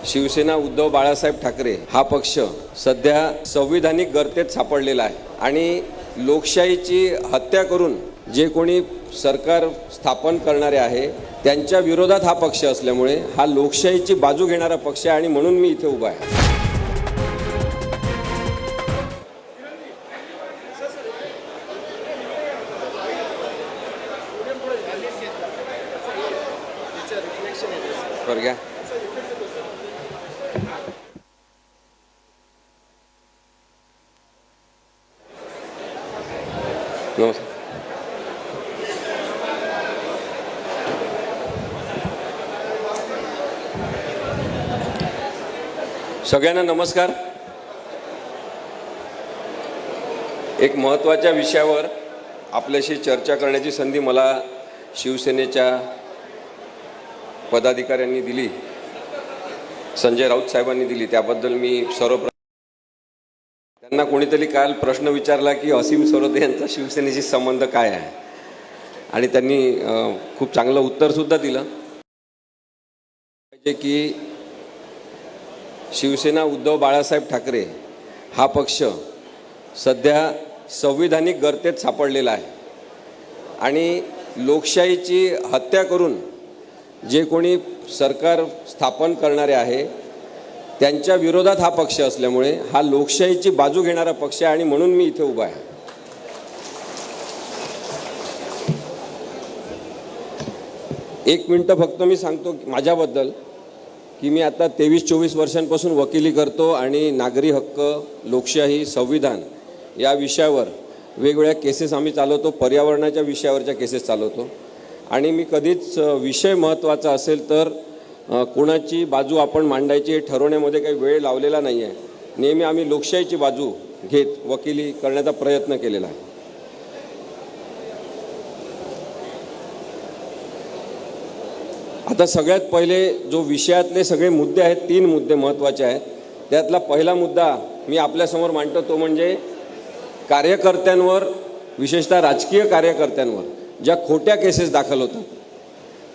शिवसेना उद्धव बाळासाहेब ठाकरे हा पक्ष सध्या संविधानिक गर्तेत सापडलेला आहे आणि लोकशाहीची हत्या करून जे कोणी सरकार स्थापन करणारे आहे त्यांच्या विरोधात हा पक्ष असल्यामुळे हा लोकशाहीची बाजू घेणारा पक्ष आहे आणि म्हणून मी इथे उभा आहे। घ्या नमस्कार। सगळ्यांना नमस्कार। एक महत्त्वाच्या विषयावर आपल्याशी चर्चा करण्याची संधी मला शिवसेनेच्या पदाधिकाऱ्यांनी दिली, संजय राऊत साहेबांनी दिली, त्याबद्दल मी सर्वप्रथम त्यांना कोणीतरी काल प्रश्न विचारला की असीम सरोदे यांचा शिवसेनेशी संबंध काय आहे आणि त्यांनी खूप चांगलं उत्तरसुद्धा दिलं की शिवसेना उद्धव बाळासाहेब ठाकरे हा पक्ष सध्या संविधानिक गर्तेत सापडलेला आहे आणि लोकशाहीची हत्या करून जे कोणी सरकार स्थापन करणारे आहे त्यांच्या विरोधात हा पक्ष असल्यामुळे हा लोकशाहीची बाजू घेणारा पक्ष आहे आणि म्हणून मी इथे उभा आहे। एक मिनिट फक्त मी सांगतो माझ्याबद्दल की मी आता 23-24 वर्षांपासून वकिली करतो आणि नागरी हक्क, लोकशाही, संविधान या विषयावर वेगवेगळ्या केसेस आम्ही चालवतो, पर्यावरणाच्या विषयावरच्या केसेस चालवतो आणि मी कधीच विषय महत्त्वाचा असेल तर कोणाची बाजू आपण मांडायची ठरवण्यामध्ये काही वेळ लावलेला नाही आहे। नेहमी आम्ही लोकशाहीची बाजू घेत वकिली करण्याचा प्रयत्न केलेला आहे। आता सगळ्यात पहिले जो विषयातले सगळे मुद्दे आहेत, 3 मुद्दे महत्त्वाचे आहेत। त्यातला पहिला मुद्दा मी आपल्यासमोर मांडतो तो म्हणजे कार्यकर्त्यांवर, विशेषतः राजकीय कार्यकर्त्यांवर ज्या खोट्या केसेस दाखल होतात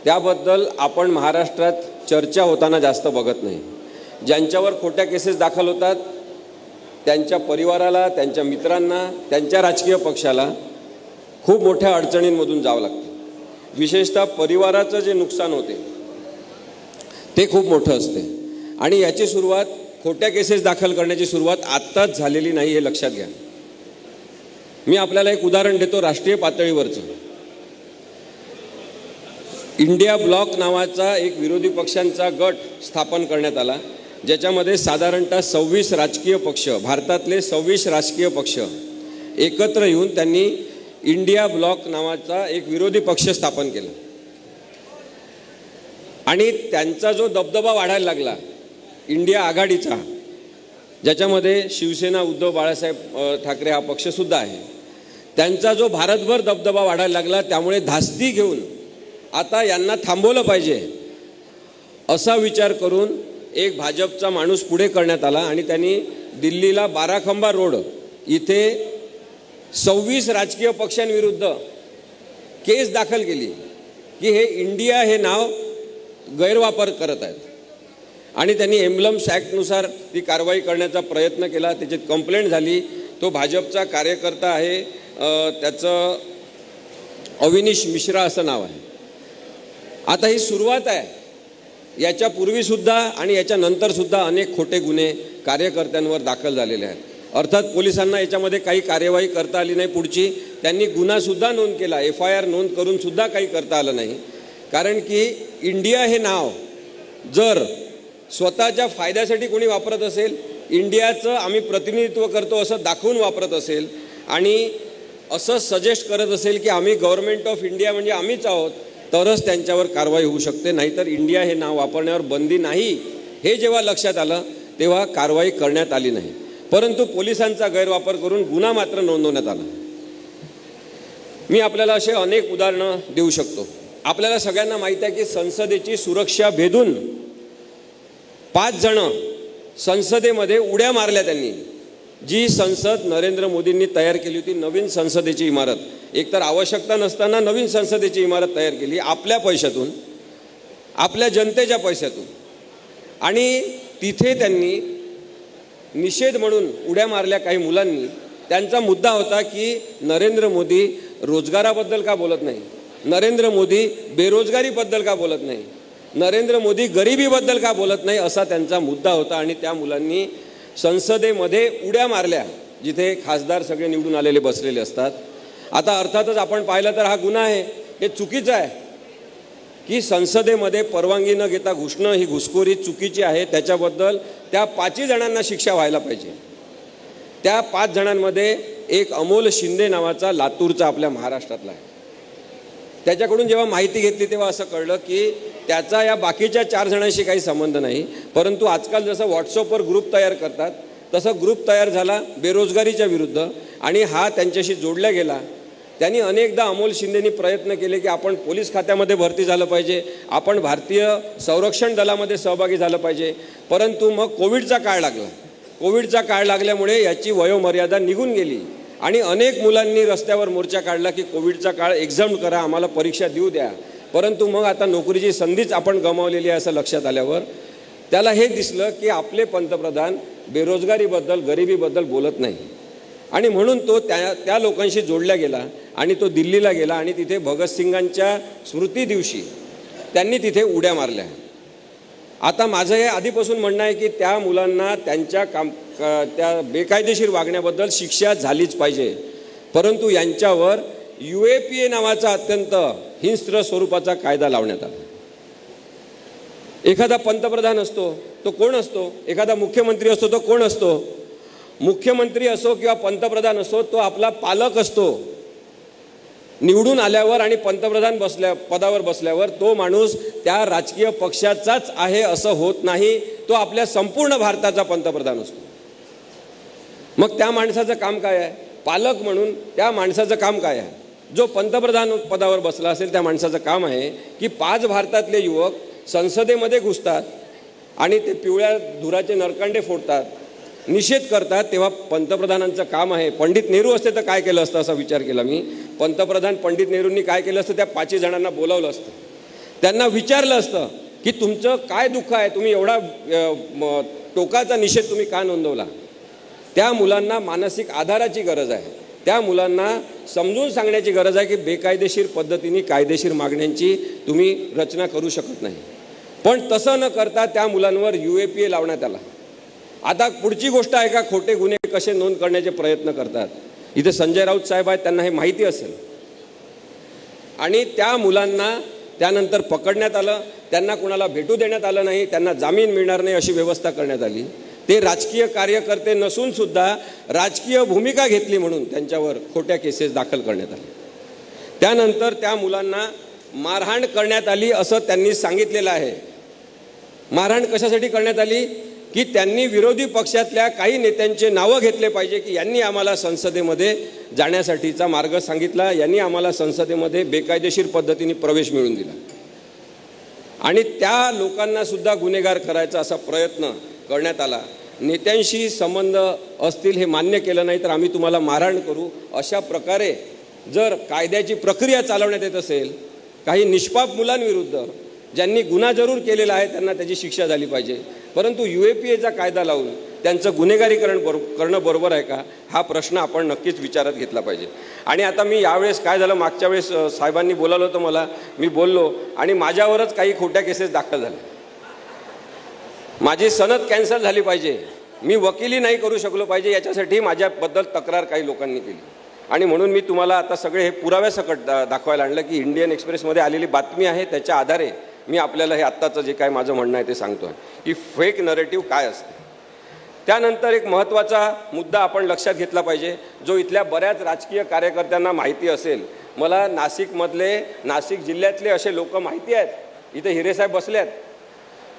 त्याबद्दल आपण महाराष्ट्रात चर्चा होताना जास्त बघत नाही। ज्यांच्यावर खोट्या केसेस दाखल होतात त्यांच्या परिवाराला, त्यांच्या मित्रांना, त्यांच्या राजकीय पक्षाला खूप मोठ्या अडचणींमधून जावं लागतं। विशेषतः परिवाराचं जे नुकसान होते ते खूप मोठं असते आणि याची सुरुवात, खोट्या केसेस दाखल करण्याची सुरुवात आत्ताच झालेली नाही हे लक्षात घ्या। मी आपल्याला एक उदाहरण देतो राष्ट्रीय पातळीवरचं। इंडिया ब्लॉक नावाचा एक विरोधी पक्षांचा गट स्थापन करण्यात आला ज्याच्यामध्ये साधारणतः 26 राजकीय पक्ष, भारतातले 26 राजकीय पक्ष एकत्र येऊन त्यांनी इंडिया ब्लॉक नावाचा एक विरोधी पक्ष स्थापन केला आणि त्यांचा जो दबदबा वाढायला लागला इंडिया आघाडीचा, ज्याच्यामध्ये शिवसेना उद्धव बाळासाहेब ठाकरे हा पक्षसुद्धा आहे, त्यांचा जो भारतभर दबदबा वाढायला लागला त्यामुळे धास्ती घेऊन आता यांना थांबवलं पाहिजे असा विचार करून एक भाजपचा माणूस पुढे करण्यात आला आणि त्यांनी दिल्लीला बाराखंबा रोड इथे 26 राजकीय पक्षांविरुद्ध केस दाखल केली की हे इंडिया हे नाव गैरवापर करत आहेत आणि त्यांनी एम्ब्लम्स ॲक्टनुसार ती कारवाई करण्याचा प्रयत्न केला। त्याची कंप्लेंट झाली। तो भाजपचा कार्यकर्ता आहे, त्याचं अविनीश मिश्रा असं नाव आहे। आता ही सुरुवात आहे, याच्यापूर्वीसुद्धा आणि याच्यानंतरसुद्धा अनेक खोटे गुन्हे कार्यकर्त्यांवर दाखल झालेले आहेत। अर्थात पोलिसांना याच्यामध्ये काही कार्यवाही करता आली नाही पुढची, त्यांनी गुन्हासुद्धा नोंद केला, FIR नोंद करूनसुद्धा काही करता आलं नाही। कारण की इंडिया हे नाव जर स्वतःच्या फायद्यासाठी कोणी वापरत असेल, इंडियाचं आम्ही प्रतिनिधित्व करतो असं दाखवून वापरत असेल आणि असं सजेस्ट करत असेल की आम्ही गव्हर्नमेंट ऑफ इंडिया म्हणजे आम्हीच आहोत, तरच त्यांच्यावर कारवाई होऊ शकते, नाहीतर इंडिया हे नाव वापरण्यावर बंदी नाही हे जेव्हा लक्षात आलं तेव्हा कारवाई करण्यात आली नाही। परंतु पोलिसांचा गैरवापर करून गुन्हा मात्र नोंदवण्यात आला। मी आपल्याला असे अनेक उदाहरणं देऊ शकतो। आपल्याला सगळ्यांना माहीत आहे की संसदेची सुरक्षा भेदून 5 जण संसदेमध्ये उड्या मारल्या त्यांनी। जी संसद नरेंद्र मोदींनी तयार केली होती, नवीन संसदेची इमारत, एकतर आवश्यकता नसताना नवीन संसदेची इमारत तयार केली आपल्या पैशातून, आपल्या जनतेच्या पैशातून आणि तिथे त्यांनी निषेध म्हणून उड्या मारल्या काही मुलांनी. त्यांचा मुद्दा होता की नरेंद्र मोदी रोजगाराबद्दल का बोलत नाही, नरेंद्र मोदी बेरोजगारीबद्दल का बोलत नाही, नरेंद्र मोदी गरिबीबद्दल का बोलत नाही, असा त्यांचा मुद्दा होता. आणि त्या मुलांनी संसदेमध्ये उड्या मारल्या जिथे खासदार सगळे निवडून आलेले बसलेले असतात. आता अर्थातच आपण पाहिलं तर हा गुन्हा आहे, हे चुकीचं आहे की संसदेमध्ये परवानगी न घेता घुसणं ही घुसखोरी चुकीची आहे. त्याच्याबद्दल त्या 5 जणांना शिक्षा व्हायला पाहिजे. त्या 5 जणांमध्ये एक अमोल शिंदे नावाचा लातूरचा आपल्या महाराष्ट्रातला आहे. त्याच्याकडून जेव्हा माहिती घेतली तेव्हा असं कळलं की त्याचा या बाकीच्या 4 जणांशी काही संबंध नाही, परंतु आजकाल जसं व्हॉट्सअपवर ग्रुप तयार करतात तसं ग्रुप तयार झाला बेरोजगारीच्या विरुद्ध आणि हा त्यांच्याशी जोडला गेला. त्यांनी अनेकदा अमोल शिंदेनी प्रयत्न केले की आपण पोलीस खात्यामध्ये भरती झालं पाहिजे, आपण भारतीय संरक्षण दलामध्ये सहभागी झालं पाहिजे, परंतु मग कोविडचा काळ लागला. कोविडचा काळ लागल्यामुळे याची वयोमर्यादा निघून गेली आणि अनेक मुलांनी रस्त्यावर मोर्चा काढला की कोविडचा काळ एक्झाम करा, आम्हाला परीक्षा देऊ द्या. परंतु मग आता नोकरीची संधीच आपण गमावलेली आहे असं लक्षात आल्यावर त्याला हे दिसलं की आपले पंतप्रधान बेरोजगारीबद्दल गरिबीबद्दल बोलत नाही आणि म्हणून तो त्या लोकांशी जोडला गेला आणि तो दिल्लीला गेला आणि तिथे भगतसिंगांच्या स्मृती दिवशी त्यांनी तिथे उड्या मारल्या. आता माझं हे आधीपासून म्हणणं आहे की त्या मुलांना त्यांच्या त्या बेकायदेशीर वागण्याबद्दल शिक्षा झालीच पाहिजे, परंतु यांच्यावर UAPA नावाचा अत्यंत हिंस्त्र स्वरूपाचा कायदा लावण्यात आला. एखादा पंतप्रधान असतो तो कोण असतो, एखादा मुख्यमंत्री असतो तो कोण असतो, मुख्यमंत्री असो किंवा पंतप्रधान असो तो आपला पालक असतो. निवडून आल्यावर आणि पंतप्रधान पदावर बसल्यावर तो माणूस त्या राजकीय पक्षाचाच आहे असं होत नाही, तो आपल्या संपूर्ण भारताचा पंतप्रधान असतो. मग त्या माणसाचं काम काय आहे, पालक म्हणून त्या माणसाचं काम काय आहे. जो पंतप्रधान पदावर बसला असेल त्या माणसाचं काम आहे की 5 भारतातले युवक संसदेमध्ये घुसतात आणि ते पिवळ्या धुराचे नरकांडे फोडतात, निषेध करतात, तेव्हा पंतप्रधानांचं काम आहे. पंडित नेहरू असते तर काय केलं असतं असा विचार केला मी. पंतप्रधान पंडित नेहरूंनी काय केलं असतं, त्या 5 जणांना बोलावलं असतं, त्यांना विचारलं असतं की तुमचं काय दुःख आहे, तुम्ही एवढा टोकाचा निषेध तुम्ही का नोंदवला. त्या मुलांना मानसिक आधाराची गरज आहे, त्या मुलांना समजून सांगण्याची गरज आहे की बेकायदेशीर पद्धतीने कायदेशीर मागण्यांची तुम्ही रचना करू शकत नाही. पण तसं न करता त्या मुलांवर UAPA लावण्यात आला. आता पुढची गोष्ट आहे का खोटे गुन्हे कसे नोंद करण्याचे प्रयत्न करतात. इथे संजय राऊत साहेब आहेत, त्यांना हे माहिती असेल. आणि त्या मुलांना त्यानंतर पकडण्यात आलं, त्यांना कुणाला भेटू देण्यात आलं नाही, त्यांना जामीन मिळणार नाही अशी व्यवस्था करण्यात आली. ते राजकीय कार्यकर्ते नसून सुद्धा राजकीय भूमिका घेतली म्हणून त्यांच्यावर खोट्या केसेस दाखल करण्यात आल्या. त्यानंतर त्या मुलांना मारहाण करण्यात आली असं त्यांनी सांगितलेलं आहे. मारहाण कशासाठी करण्यात आली की त्यांनी विरोधी पक्षातल्या काही नेत्यांचे नावं घेतले पाहिजे की यांनी आम्हाला संसदेमध्ये जाण्यासाठीचा मार्ग सांगितला, यांनी आम्हाला संसदेमध्ये बेकायदेशीर पद्धतीने प्रवेश मिळवून दिला आणि त्या लोकांना सुद्धा गुन्हेगार करायचा असा प्रयत्न करण्यात आला. नेत्यांशी संबंध असतील हे मान्य केलं नाही तर आम्ही तुम्हाला मारहाण करू, अशा प्रकारे जर कायद्याची प्रक्रिया चालवण्यात येत असेल, काही निष्पाप मुलांविरुद्ध ज्यांनी गुन्हा जरूर केलेला आहे त्यांना त्याची शिक्षा झाली पाहिजे, परंतु UAPAचा कायदा लावून त्यांचं गुन्हेगारीकरण करणं बरोबर आहे का, हा प्रश्न आपण नक्कीच विचारात घेतला पाहिजे. आणि आता मी यावेळेस काय झालं, मागच्या वेळेस साहेबांनी बोलावलं होतं मला, मी बोललो आणि माझ्यावरच काही खोट्या केसेस दाखल झाल्या. माझी सनद कॅन्सल झाली पाहिजे, मी वकिली नाही करू शकलो पाहिजे, याच्यासाठी माझ्याबद्दल तक्रार काही लोकांनी केली. आणि म्हणून मी तुम्हाला आता सगळे हे पुराव्यासकट दाखवायला आणलं की इंडियन एक्सप्रेसमध्ये आलेली बातमी आहे, त्याच्या आधारे मी आपल्याला हे आत्ताचं जे काय माझं म्हणणं आहे ते सांगतो आहे की फेक नरेटिव्ह काय असते. त्यानंतर एक महत्त्वाचा मुद्दा आपण लक्षात घेतला पाहिजे, जो इथल्या बऱ्याच राजकीय कार्यकर्त्यांना माहिती असेल. मला नाशिक जिल्ह्यातले असे लोक माहिती आहेत, इथे हिरेसाहेब बसले आहेत,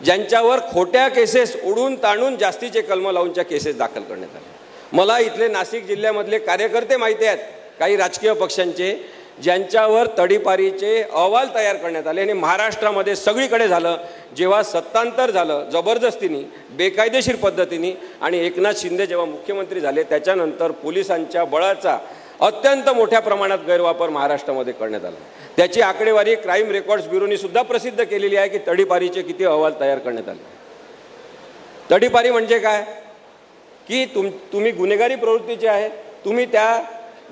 ज्यांच्यावर खोट्या केसेस ओढून ताणून जास्तीचे कलम लावूनच्या केसेस दाखल करण्यात आल्या. मला इथले नाशिक जिल्ह्यामधले कार्यकर्ते माहिती आहेत काही राजकीय पक्षांचे, ज्यांच्यावर तडीपारीचे अहवाल तयार करण्यात आले आणि महाराष्ट्रामध्ये सगळीकडे झालं. जेव्हा सत्तांतर झालं जबरदस्तीने बेकायदेशीर पद्धतीने आणि एकनाथ शिंदे जेव्हा मुख्यमंत्री झाले त्याच्यानंतर पोलिसांच्या बळाचा अत्यंत मोठ्या प्रमाणात गैरवापर महाराष्ट्रामध्ये करण्यात आला. त्याची आकडेवारी क्राईम रेकॉर्ड्स ब्युरोनी सुद्धा प्रसिद्ध केलेली आहे की तडीपारीचे किती अहवाल तयार करण्यात आले. तडीपारी म्हणजे काय की तुम्ही गुन्हेगारी प्रवृत्तीचे आहे, तुम्ही त्या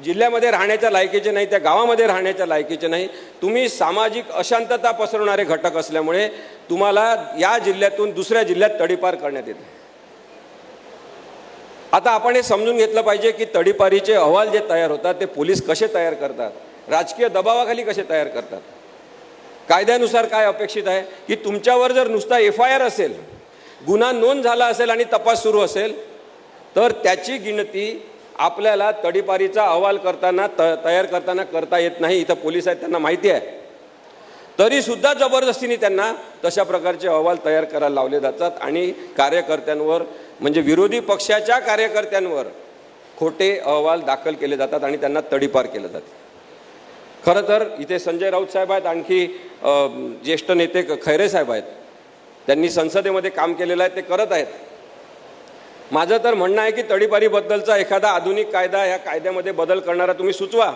जिल्ह्यामध्ये राहण्याच्या लायकीचे नाही, त्या गावामध्ये राहण्याच्या लायकीचे नाही, तुम्ही सामाजिक अशांतता पसरवणारे घटक असल्यामुळे तुम्हाला या जिल्ह्यातून दुसऱ्या जिल्ह्यात तडीपार करण्यात येते. आता आपण हे समजून घेतलं पाहिजे की तडीपारीचे अहवाल जे तयार होतात ते पोलीस कसे तयार करतात, राजकीय दबावाखाली कसे तयार करतात. कायद्यानुसार काय अपेक्षित आहे की तुमच्यावर जर नुसता FIR असेल, गुन्हा नोंद झाला असेल आणि तपास सुरू असेल तर त्याची गिनती आपल्याला तडीपारीचा अहवाल करताना तयार करताना करता येत नाही. इथं पोलीस आहेत, त्यांना माहिती आहे, तरी सुद्धा जबरदस्तीने त्यांना तशा प्रकारचे अहवाल तयार करायला लावले जातात आणि कार्यकर्त्यांवर म्हणजे विरोधी पक्षाच्या कार्यकर्त्यांवर खोटे अहवाल दाखल केले जातात आणि त्यांना तडीपार केलं जातं. खरं तर इथे संजय राऊत साहेब आहेत, आणखी ज्येष्ठ नेते खैरे साहेब आहेत, त्यांनी संसदेमध्ये काम केलेलं आहे, ते करत आहेत. माझं तर म्हणणं आहे की तडीपारीबद्दलचा एखादा आधुनिक कायदा, या कायद्यामध्ये बदल करणारा तुम्ही सुचवा.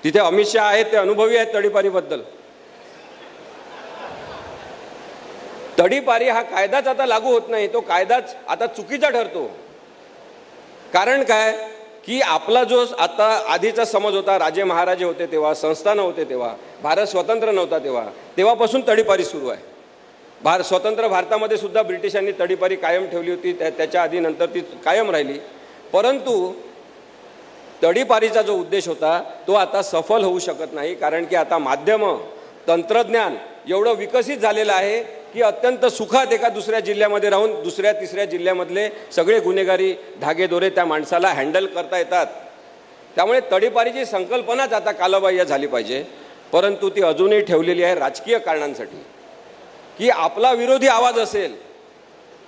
तिथे अमित शहा आहेत, ते अनुभवी आहेत तडीपारीबद्दल. तडीपारी हा कायदाच आता लागू होत नाही, तो कायदाच आता चुकीचा ठरतो. कारण काय की आपला जो आता आधीचा समज होता, राजे महाराजे होते तेव्हा, संस्थानं होते तेव्हा, भारत स्वतंत्र नव्हता तेव्हापासून तडीपारी सुरू आहे. स्वतंत्र भारतामध्ये सुद्धा ब्रिटिशांनी तडीपारी कायम ठेवली होती, त्याच्या आधी नंतर ती कायम राहिली. परंतु तडीपारीचा जो उद्देश होता तो आता सफल होऊ शकत नाही, कारण की आता माध्यम तंत्रज्ञान एवढं विकसित झालेलं आहे की अत्यंत सुखात एका दुसऱ्या जिल्ह्यामध्ये राहून दुसऱ्या तिसऱ्या जिल्ह्यामधले सगळे गुन्हेगारी धागेदोरे त्या माणसाला हँडल करता येतात. त्यामुळे तडीपारीची संकल्पनाच आता कालबाह्य झाली पाहिजे, परंतु ती अजूनही ठेवलेली आहे राजकीय कारणांसाठी. की आपला विरोधी आवाज असेल,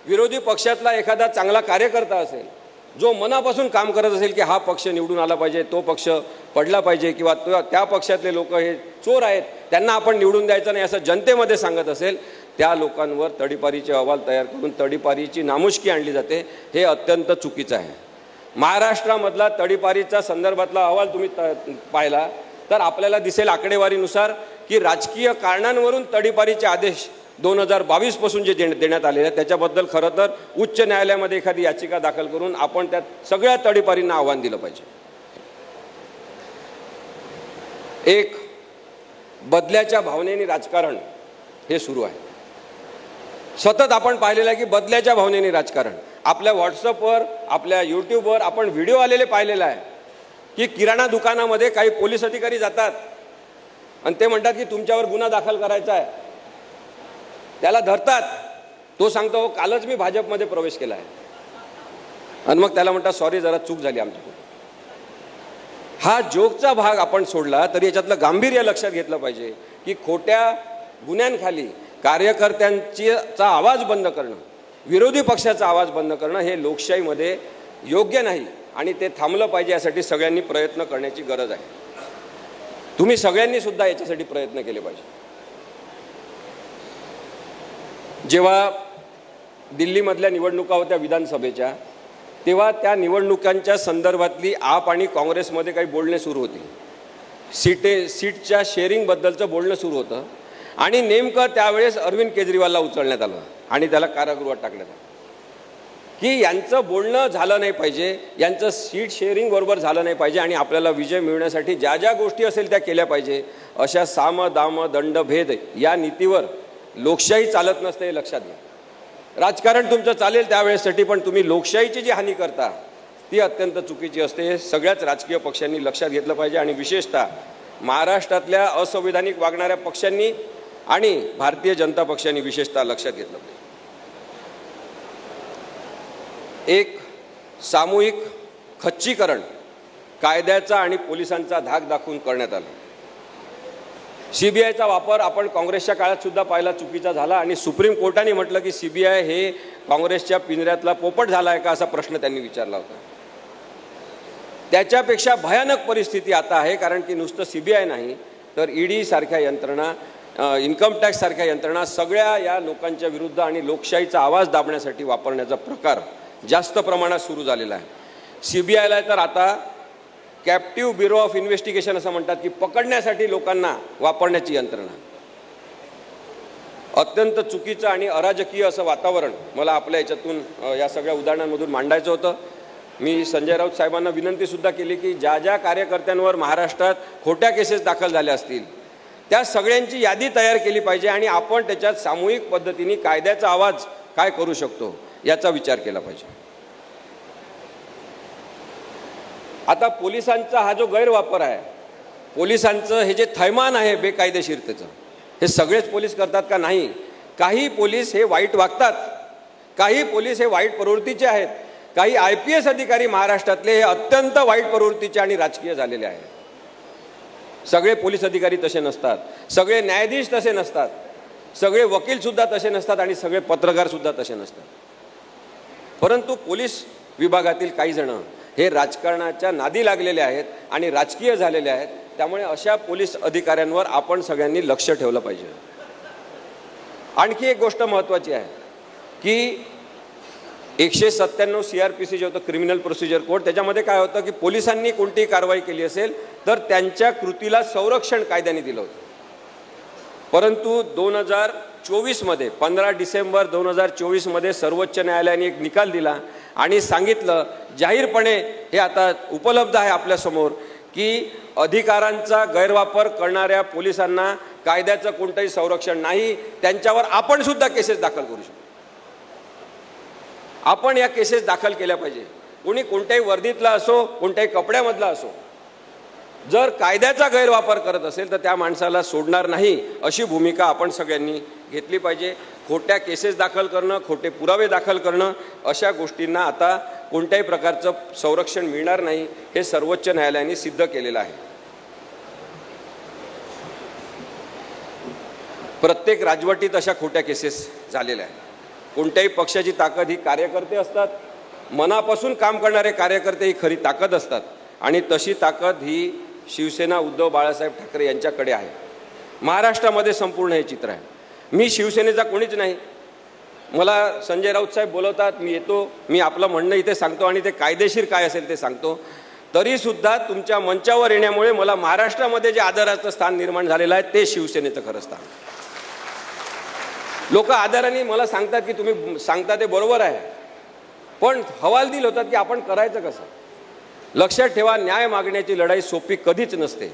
विरोधी पक्षातला एखादा चांगला कार्यकर्ता असेल, जो मनापासून काम करत असेल की हा पक्ष निवडून आला पाहिजे, तो पक्ष पडला पाहिजे, किंवा त्या पक्षातले लोक हे चोर आहेत, त्यांना आपण निवडून द्यायचं नाही, असं जनतेमध्ये सांगत असेल, त्या लोकांवर तडीपारीचे अहवाल तयार करून तडीपारीची नामुष्की आणली जाते. हे अत्यंत चुकीचं आहे. महाराष्ट्रामधला तडीपारीचा संदर्भातला अहवाल तुम्ही पाहिला तर आपल्याला दिसेल आकडेवारीनुसार की राजकीय कारणांवरून तडीपारीचे आदेश 2022 पासून जे देण्यात आलेले आहेत त्याच्याबद्दल खरं तर उच्च न्यायालयामध्ये एखादी याचिका दाखल करून आपण त्या सगळ्या तडीपारींना आव्हान दिलं पाहिजे. एक बदल्याच्या भावनेने राजकारण हे सुरू आहे. सतत आपण पाहिलेलं आहे की बदल्याच्या भावनेने राजकारण. आपल्या व्हॉट्सअपवर, आपल्या यूट्यूबवर आपण व्हिडिओ आलेले पाहिलेला आहे की किराणा दुकानामध्ये काही पोलीस अधिकारी जातात आणि ते म्हणतात की तुमच्यावर गुन्हा दाखल करायचा आहे. त्याला धरतात, तो सांगतो कालच मी भाजपमध्ये प्रवेश केला आहे, आणि मग त्याला म्हणतात सॉरी जरा चूक झाली आमच्याकडून. हा जोकचा भाग आपण सोडला तरी याच्यातलं गांभीर्य लक्षात घेतलं पाहिजे की खोट्या गुन्ह्यांखाली कार्यकर्त्यांचा आवाज बंद करणं, विरोधी पक्षाचा आवाज बंद करणं हे लोकशाहीमध्ये योग्य नाही आणि ते थांबलं पाहिजे. यासाठी सगळ्यांनी प्रयत्न करण्याची गरज आहे. तुम्ही सगळ्यांनी सुद्धा याच्यासाठी प्रयत्न केले पाहिजे. जेव्हा दिल्लीमधल्या निवडणुका होत्या विधानसभेच्या, तेव्हा त्या निवडणुकांच्या संदर्भातली आप आणि काँग्रेसमध्ये काही बोलणे सुरू होती. सीटच्या शेअरिंगबद्दलचं बोलणं सुरू होतं आणि नेमकं त्यावेळेस अरविंद केजरीवालला उचलण्यात आलं आणि त्याला कारागृहात टाकण्यात आलं की यांचं बोलणं झालं नाही पाहिजे, यांचं सीट शेअरिंग बरोबर झालं नाही पाहिजे आणि आपल्याला विजय मिळवण्यासाठी ज्या ज्या गोष्टी असेल त्या केल्या पाहिजे. अशा साम दाम दंड भेद या नीतीवर लोकशाही चालत नसते, हे लक्षात घ्या. राजकारण तुमचं चालेल त्यावेळेसाठी, पण तुम्ही लोकशाहीची जी हानी करता ती अत्यंत चुकीची असते. हे सगळ्याच राजकीय पक्षांनी लक्षात घेतलं पाहिजे आणि विशेषतः महाराष्ट्रातल्या असंविधानिक वागणाऱ्या पक्षांनी आणि भारतीय जनता पक्षांनी विशेषतः लक्षात घेतलं पाहिजे. एक सामूहिक खच्चीकरण कायद्याचा आणि पोलिसांचा धाक दाखवून करण्यात आलं. सीबीआयचा वापर आपण काँग्रेसच्या काळात सुद्धा पाहिला, चुकीचा झाला आणि सुप्रीम कोर्टाने म्हटलं की सीबीआय हे काँग्रेसच्या पिंजऱ्यातला पोपट झाला आहे का असा प्रश्न त्यांनी विचारला होता. त्याच्यापेक्षा भयानक परिस्थिती आता आहे, कारण की नुसतं सीबीआय नाही तर ईडी सारख्या यंत्रणा, इन्कम टॅक्स सारख्या यंत्रणा सगळ्या या लोकांच्या विरुद्ध आणि लोकशाहीचा आवाज दाबण्यासाठी वापरण्याचा प्रकार जास्त प्रमाणात सुरू झालेला आहे. सीबीआयला तर आता कॅप्टिव्ह ब्युरो ऑफ इन्व्हेस्टिगेशन असं म्हणतात की पकडण्यासाठी लोकांना वापरण्याची यंत्रणा. अत्यंत चुकीचं आणि अराजकीय असं वातावरण मला आपल्या याच्यातून या सगळ्या उदाहरणांमधून मांडायचं होतं. मी संजय राऊत साहेबांना विनंतीसुद्धा केली की ज्या ज्या कार्यकर्त्यांवर महाराष्ट्रात खोट्या केसेस दाखल झाल्या असतील त्या सगळ्यांची यादी तयार केली पाहिजे आणि आपण त्याच्यात सामूहिक पद्धतीने कायद्याचा आवाज काय करू शकतो याचा विचार केला पाहिजे. आता पोलिसांचा हा जो गैरवापर आहे, पोलिसांचं हे जे थैमान आहे बेकायदेशीरतेचं, हे सगळेच पोलीस करतात का? नाही. काही पोलीस हे वाईट वागतात, काही पोलीस हे वाईट प्रवृत्तीचे आहेत, काही IPS अधिकारी महाराष्ट्रातले हे अत्यंत वाईट प्रवृत्तीचे आणि राजकीय झालेले आहेत. सगळे पोलीस अधिकारी तसे नसतात, सगळे न्यायाधीश तसे नसतात, सगळे वकील सुद्धा तसे नसतात आणि सगळे पत्रकार सुद्धा तसे नसतात. परंतु पोलीस विभागातील काही जण हे राजकारणाच्या नादी लागलेले आहेत आणि राजकीय झालेले आहेत. त्यामुळे अशा पोलीस अधिकाऱ्यांवर आपण सगळ्यांनी लक्ष ठेवलं पाहिजे. आणखी एक गोष्ट महत्त्वाची आहे की 197 CRPC जे होतं क्रिमिनल प्रोसिजर कोड, त्याच्यामध्ये काय होतं की पोलिसांनी कोणतीही कारवाई केली असेल तर त्यांच्या कृतीला संरक्षण कायद्याने दिलं होतं. परंतु 2024 मध्ये 15 डिसेंबर 2024 मध्ये सर्वोच्च न्यायालयाने एक निकाल दिला आणि सांगितलं जाहीरपणे, हे आता उपलब्ध आहे आपल्यासमोर, की अधिकारांचा गैरवापर करणाऱ्या पोलिसांना कायद्याचं कोणतंही संरक्षण नाही. त्यांच्यावर आपण सुद्धा केसेस दाखल करू शकतो. आपण या केसेस दाखल केल्या पाहिजे. कोणी कोणत्याही वर्दीतला असो, कोणत्याही कपड्यामधला असो, जर कायद्याचा गैरवापर करत असेल तर त्या माणसाला सोडणार नाही, अशी भूमिका आपण सगळ्यांनी घेतली पाहिजे. खोट्या केसेस दाखल करणं, खोटे पुरावे दाखल करणं, अशा गोष्टींना आता कोणत्याही प्रकारचं संरक्षण मिळणार नाही, हे सर्वोच्च न्यायालयाने सिद्ध केलेलं आहे. प्रत्येक राजवटीत अशा खोट्या केसेस झालेल्या आहेत. कोणत्याही पक्षाची ताकद ही कार्यकर्ते असतात, मनापासून काम करणारे कार्यकर्ते ही खरी ताकद असतात आणि तशी ताकद ही शिवसेना उद्धव बाळासाहेब ठाकरे यांच्याकडे आहे. महाराष्ट्रामध्ये संपूर्ण हे चित्र आहे. मी शिवसेनेचा कोणीच नाही. मला संजय राऊत साहेब बोलवतात, मी येतो, मी आपलं म्हणणं इथे सांगतो आणि ते कायदेशीर काय असेल ते सांगतो. तरीसुद्धा तुमच्या मंचावर येण्यामुळे मला महाराष्ट्रामध्ये जे आदराचं स्थान निर्माण झालेलं आहे ते शिवसेनेचं खरं स्थान. लोक आदराने मला सांगतात की तुम्ही सांगता ते बरोबर आहे, पण हवालदिल होतात की आपण करायचं कसं. लक्षात ठेवा, न्याय मागण्याची लढाई सोपी कधीच नसते.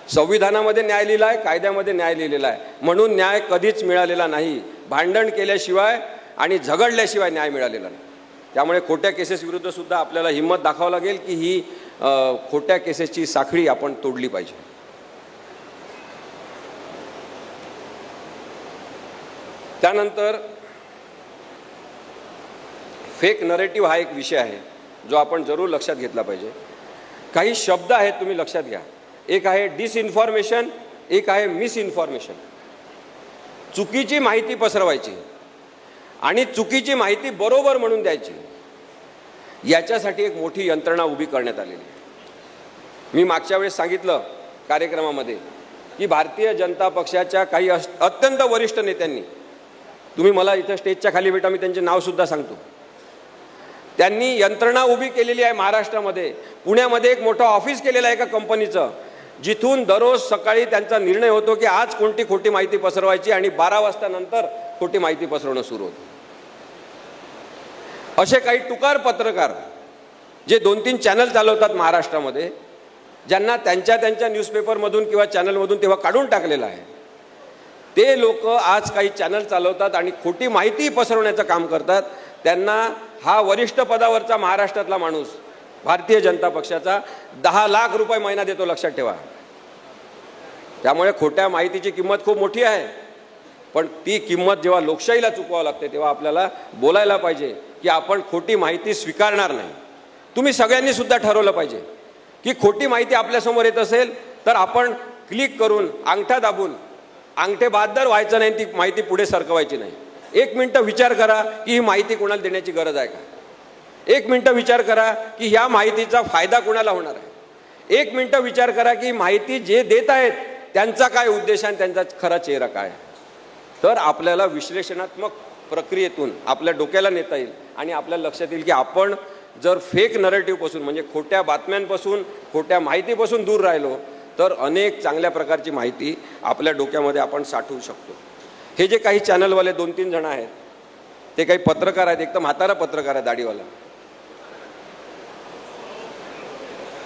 संविधानामध्ये न्याय लिहिला आहे, कायद्यामध्ये न्याय लिहिलेला आहे, म्हणून न्याय कधीच मिळालेला नाही. भांडण केल्याशिवाय आणि झगडल्याशिवाय न्याय मिळालेला नाही. त्यामुळे खोट्या केसेस विरुद्ध सुद्धा आपल्याला हिंमत दाखवावी लागेल की ही खोट्या केसेसची साखळी आपण तोडली पाहिजे. त्यानंतर फेक नरेटिव्ह हा एक विषय आहे जो आपण जरूर लक्षात घेतला पाहिजे. काही शब्द आहेत, तुम्ही लक्षात घ्या. एक आहे डिसइन्फॉर्मेशन, एक आहे मिसइन्फॉर्मेशन. चुकीची माहिती पसरवायची आणि चुकीची माहिती बरोबर म्हणून द्यायची, याच्यासाठी एक मोठी यंत्रणा उभी करण्यात आलेली आहे. मी मागच्या वेळेस सांगितलं कार्यक्रमामध्ये की भारतीय जनता पक्षाच्या काही अत्यंत वरिष्ठ नेत्यांनी, तुम्ही मला इथं स्टेजच्या खाली भेटा, मी त्यांचे नाव सुद्धा सांगतो, त्यांनी यंत्रणा उभी केलेली आहे महाराष्ट्रामध्ये. पुण्यामध्ये एक मोठं ऑफिस केलेलं आहे एका कंपनीचं, जिथून दररोज सकाळी त्यांचा निर्णय होतो की आज कोणती खोटी माहिती पसरवायची आणि 12 वाजता नंतर खोटी माहिती पसरवणं सुरू होतं. असे काही टुकार पत्रकार जे 2-3 चॅनल चालवतात महाराष्ट्रामध्ये, ज्यांना त्यांच्या न्यूजपेपरमधून किंवा चॅनलमधून तेव्हा काढून टाकलेलं आहे, ते लोक आज काही चॅनल चालवतात आणि खोटी माहिती पसरवण्याचं काम करतात. त्यांना हा वरिष्ठ पदावरचा महाराष्ट्रातला माणूस भारतीय जनता पक्षाचा 10 लाख रुपये महिना देतो, लक्षात ठेवा. त्यामुळे खोट्या माहितीची किंमत खूप मोठी आहे, पण ती किंमत जेव्हा लोकशाहीला चुकवावं लागते तेव्हा आपल्याला बोलायला पाहिजे की आपण खोटी माहिती स्वीकारणार नाही. तुम्ही सगळ्यांनी सुद्धा ठरवलं पाहिजे की खोटी माहिती आपल्यासमोर येत असेल तर आपण क्लिक करून, अंगठा दाबून, अंगठे बहादर व्हायचं नाही, ती माहिती पुढे सरकवायची नाही. 1 मिनिट विचार करा की ही माहिती कोणाला देण्याची गरज आहे का. 1 मिनिट विचार करा की ह्या माहितीचा फायदा कोणाला होणार आहे. 1 मिनिट विचार करा की माहिती जे देत आहेत त्यांचा काय उद्देश आणि त्यांचा खरा चेहरा काय. तर आपल्याला विश्लेषणात्मक प्रक्रियेतून आपल्या डोक्याला नेता येईल आणि आपल्या लक्षात येईल की आपण जर फेक नरेटिव्हपासून, म्हणजे खोट्या बातम्यांपासून, खोट्या माहितीपासून दूर राहिलो तर अनेक चांगल्या प्रकारची माहिती आपल्या डोक्यामध्ये आपण साठवू शकतो. हे जे काही चॅनलवाले 2-3 जण आहेत ते काही पत्रकार आहेत, एक तर म्हातारा पत्रकार आहे दाढीवाला,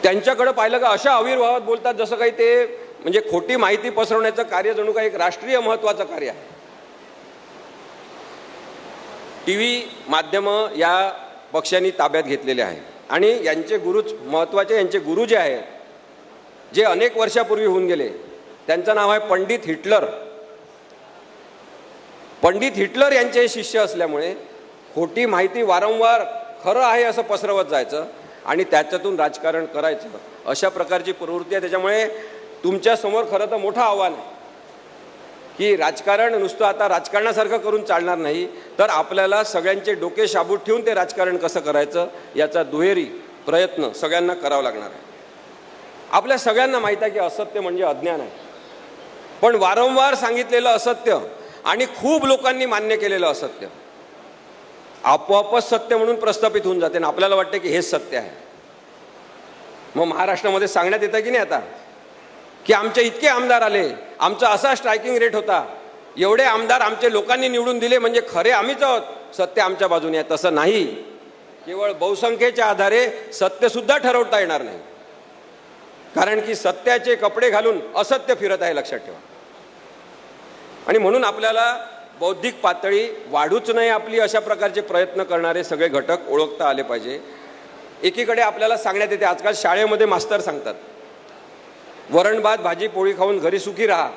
त्यांच्याकडे पाहिलं का अशा आविर्भावात बोलतात जसं काही ते म्हणजे खोटी माहिती पसरवण्याचं कार्य जणू काही एक राष्ट्रीय महत्त्वाचं कार्य आहे. टीव्ही माध्यम या पक्षांनी ताब्यात घेतलेले आहे आणि यांचे गुरुच महत्त्वाचे, यांचे गुरु जे आहेत, जे अनेक वर्षापूर्वी होऊन गेले, त्यांचं नाव आहे पंडित हिटलर. पंडित हिटलर यांचे शिष्य असल्यामुळे खोटी माहिती वारंवार खरं आहे असं पसरवत जायचं आणि त्याच्यातून राजकारण करायचं, अशा प्रकारची प्रवृत्ती आहे. त्याच्यामुळे तुमच्यासमोर खरं तर मोठं आव्हान आहे की राजकारण नुसतं आता राजकारणासारखं करून चालणार नाही, तर आपल्याला सगळ्यांचे डोके शाबूत ठेवून ते राजकारण कसं करायचं याचा दुहेरी प्रयत्न सगळ्यांना करावा लागणार आहे. आपल्या सगळ्यांना माहीत आहे की असत्य म्हणजे अज्ञान आहे, पण वारंवार सांगितलेलं असत्य आणि खूप लोकांनी मान्य केलेलं असत्य आपोआपच सत्य म्हणून प्रस्थापित होऊन जाते आणि आपल्याला वाटते की हेच सत्य आहे. मग महाराष्ट्रामध्ये सांगण्यात येतं की नाही आता की आमचे इतके आमदार आले, आमचा असा स्ट्रायकिंग रेट होता, एवढे आमदार आमचे लोकांनी निवडून दिले म्हणजे खरे आम्हीच आहोत, सत्य आमच्या बाजूने आहे. तसं नाही, केवळ बहुसंख्येच्या आधारे सत्यसुद्धा ठरवता येणार नाही, कारण की सत्याचे कपडे घालून असत्य फिरत आहे, लक्षात ठेवा. आणि म्हणून आपल्याला बौद्धिक पातळी वाढूच नाही आपली, अशा प्रकारचे प्रयत्न करणारे सगळे घटक ओळखता आले पाहिजे. एकीकडे आपल्याला सांगण्यात येते, आजकाल शाळेमध्ये मास्तर सांगतात वरण भात भाजी पोळी खाऊन घरी सुखी राहा,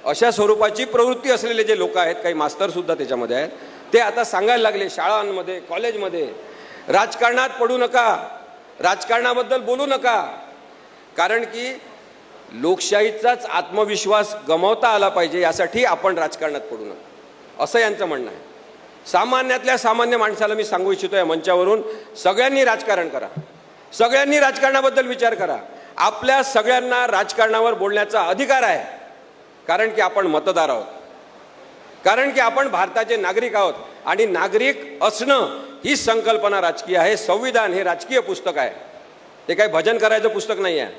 अशा स्वरूपाची प्रवृत्ती असलेले जे लोक आहेत, काही मास्तर सुद्धा त्याच्यामध्ये आहेत, ते आता सांगायला लागले शाळांमध्ये कॉलेजमध्ये राजकारणात पडू नका, राजकारणाबद्दल बोलू नका, कारण की लोकशाहीचाच आत्मविश्वास गमावता आला पाहिजे, यासाठी आपण राजकारणात पडू नका, असं यांचं म्हणणं आहे. सामान्यातल्या सामान्य माणसाला मी सांगू इच्छितो या मंचावरून, सगळ्यांनी राजकारण करा, सगळ्यांनी राजकारणाबद्दल विचार करा. आपल्या सगळ्यांना राजकारणावर बोलण्याचा अधिकार आहे, कारण की आपण मतदार आहोत, कारण की आपण भारताचे नागरिक आहोत आणि नागरिक असणं ही संकल्पना राजकीय आहे. संविधान हे राजकीय पुस्तक आहे, ते काही भजन करायचं पुस्तक नाही आहे.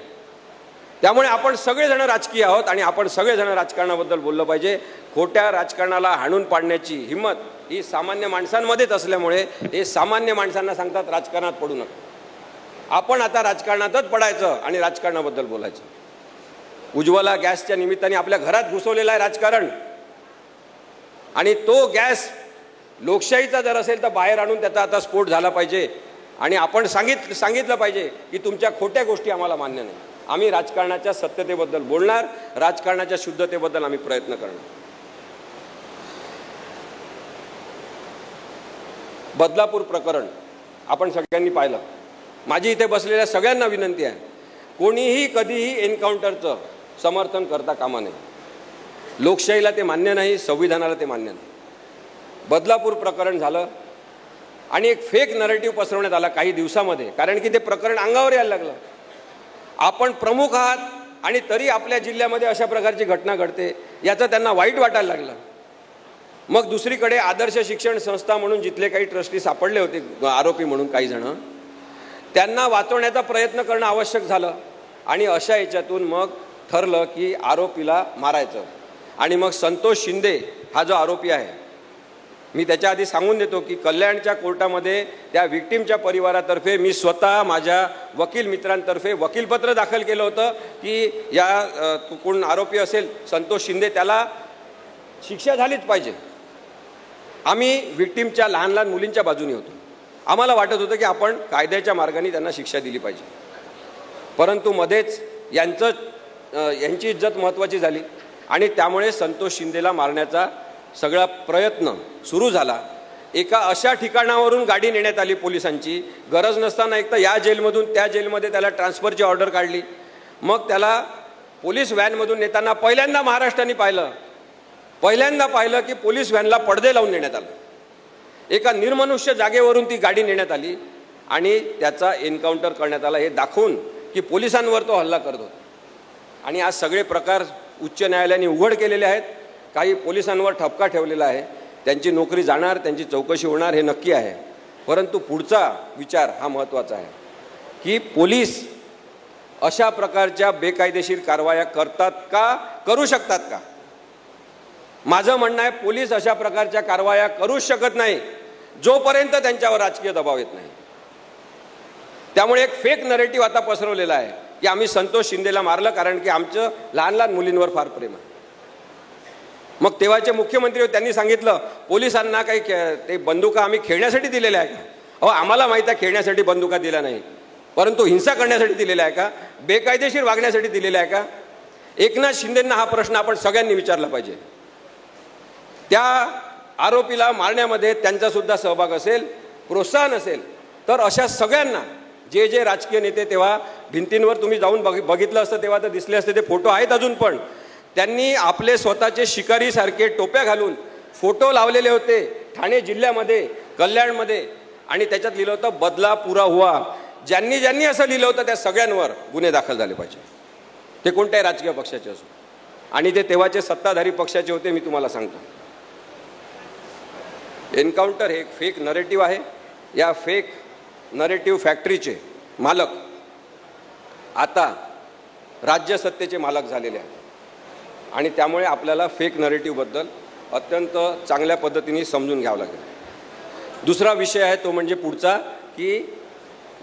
त्यामुळे आपण सगळेजण राजकीय आहोत आणि आपण सगळेजण राजकारणाबद्दल बोललं पाहिजे. खोट्या राजकारणाला हाणून पाडण्याची हिंमत ही सामान्य माणसांमध्येच असल्यामुळे हे सामान्य माणसांना सांगतात राजकारणात पडू नका. आपण आता राजकारणातच पडायचं आणि राजकारणाबद्दल बोलायचं. उज्ज्वला गॅसच्या निमित्ताने आपल्या घरात घुसवलेला आहे राजकारण, आणि तो गॅस लोकशाहीचा जर असेल तर बाहेर आणून त्याचा आता स्फोट झाला पाहिजे आणि आपण सांगितलं पाहिजे की तुमच्या खोट्या गोष्टी आम्हाला मान्य नाही. आम्ही राजकारणाच्या सत्यतेबद्दल बोलणार, राजकारणाच्या शुद्धतेबद्दल आम्ही प्रयत्न करणार. बदलापूर प्रकरण आपण सगळ्यांनी पाहिलं. माझी इथे बसलेल्या सगळ्यांना विनंती आहे, कोणीही कधीही एन्काउंटरचं समर्थन करता कामा नये. लोकशाहीला ते मान्य नाही, संविधानाला ते मान्य नाही. बदलापूर प्रकरण झालं आणि एक फेक नरेटिव्ह पसरवण्यात आला काही दिवसामध्ये, कारण की ते प्रकरण अंगावर यायला लागलं. आपण प्रमुख आहात आणि तरी आपल्या जिल्ह्यामध्ये अशा प्रकारची घटना घडते, याचं त्यांना वाईट वाटायला लागलं. मग दुसरीकडे आदर्श शिक्षण संस्था म्हणून जिथले काही ट्रस्टी सापडले होते आरोपी म्हणून काही जण, त्यांना वाचवण्याचा प्रयत्न करणं आवश्यक झालं आणि अशा याच्यातून मग ठरलं की आरोपीला मारायचं. आणि मग संतोष शिंदे हा जो आरोपी आहे, मी त्याच्या आधी सांगून देतो की कल्याणच्या कोर्टामध्ये त्या विक्टिमच्या परिवारातर्फे मी स्वतः माझ्या वकील मित्रांतर्फे वकीलपत्र दाखल केलं होतं की या कोण आरोपी असेल संतोष शिंदे त्याला शिक्षा झालीच पाहिजे. आम्ही विक्टिमच्या लहान लहान मुलींच्या बाजूने होतो. आम्हाला वाटत होतं की आपण कायद्याच्या मार्गाने त्यांना शिक्षा दिली पाहिजे, परंतु मध्येच यांची इज्जत महत्त्वाची झाली आणि त्यामुळे संतोष शिंदेला मारण्याचा सगळा प्रयत्न सुरू झाला. एका अशा ठिकाणावरून गाडी नेण्यात आली पोलिसांची, गरज नसताना एक तर या जेलमधून त्या जेलमध्ये त्याला ट्रान्सफरची ऑर्डर काढली. मग त्याला पोलीस व्हॅनमधून नेताना पहिल्यांदा महाराष्ट्राने पहिल्यांदा पाहिलं की पोलीस व्हॅनला पडदे लावून नेण्यात आलं. एका निर्मनुष्य जागेवरून ती गाडी नेण्यात आली आणि त्याचा एन्काउंटर करण्यात आला, हे दाखवून की पोलिसांवर तो हल्ला करत होता. आणि आज सगळे प्रकार उच्च न्यायालयाने उघड केलेले आहेत. काही पोलिसांवर ठपका ठेवलेला आहे, त्यांची नोकरी जाणार, त्यांची चौकशी होणार, हे नक्की आहे. परंतु पुढचा विचार हा महत्त्वाचा आहे की पोलीस अशा प्रकारच्या बेकायदेशीर कारवाया करतात का, करू शकतात का. माझं म्हणणं आहे पोलीस अशा प्रकारच्या कारवाया करूच शकत नाही जोपर्यंत त्यांच्यावर राजकीय दबाव येत नाही. त्यामुळे एक फेक नरेटिव्ह आता पसरवलेला आहे की आम्ही संतोष शिंदेला मारलं कारण की आमचं लहान लहान मुलींवर फार प्रेम आहे. मग तेव्हाचे मुख्यमंत्री त्यांनी सांगितलं पोलिसांना काही ते बंदुका आम्ही खेळण्यासाठी दिलेल्या आहे का? अहो आम्हाला माहित आहे खेळण्यासाठी बंदुका दिल्या नाही, परंतु हिंसा करण्यासाठी दिलेल्या आहे का, बेकायदेशीर वागण्यासाठी दिलेल्या आहे का? एकनाथ शिंदेंना हा प्रश्न आपण सगळ्यांनी विचारला पाहिजे. त्या आरोपीला मारण्यामध्ये त्यांचा सुद्धा सहभाग असेल, प्रोत्साहन असेल, तर अशा सगळ्यांना जे जे राजकीय नेते तेव्हा भिंतींवर तुम्ही जाऊन बघितलं असतं तेव्हा तर दिसले असते, ते फोटो आहेत अजून पण, त्यांनी आपले स्वतःचे शिकारीसारखे टोप्या घालून फोटो लावलेले होते ठाणे जिल्ह्यामध्ये, कल्याणमध्ये, आणि त्याच्यात लिहिलं होतं बदला पुरा हुआ. ज्यांनी ज्यांनी असं लिहिलं होतं त्या सगळ्यांवर गुन्हे दाखल झाले पाहिजे, ते कोणत्याही राजकीय पक्षाचे असो. आणि ते तेव्हाचे सत्ताधारी पक्षाचे होते. मी तुम्हाला सांगतो, एन्काउंटर हे एक फेक नरेटिव्ह आहे. या फेक नरेटिव्ह फॅक्टरीचे मालक आता राज्य सत्तेचे मालक झालेले आहेत आणि त्यामुळे आपल्याला फेक नरेटिव्हबद्दल अत्यंत चांगल्या पद्धतीने समजून घ्यावं लागेल. दुसरा विषय आहे तो म्हणजे पुढचा, की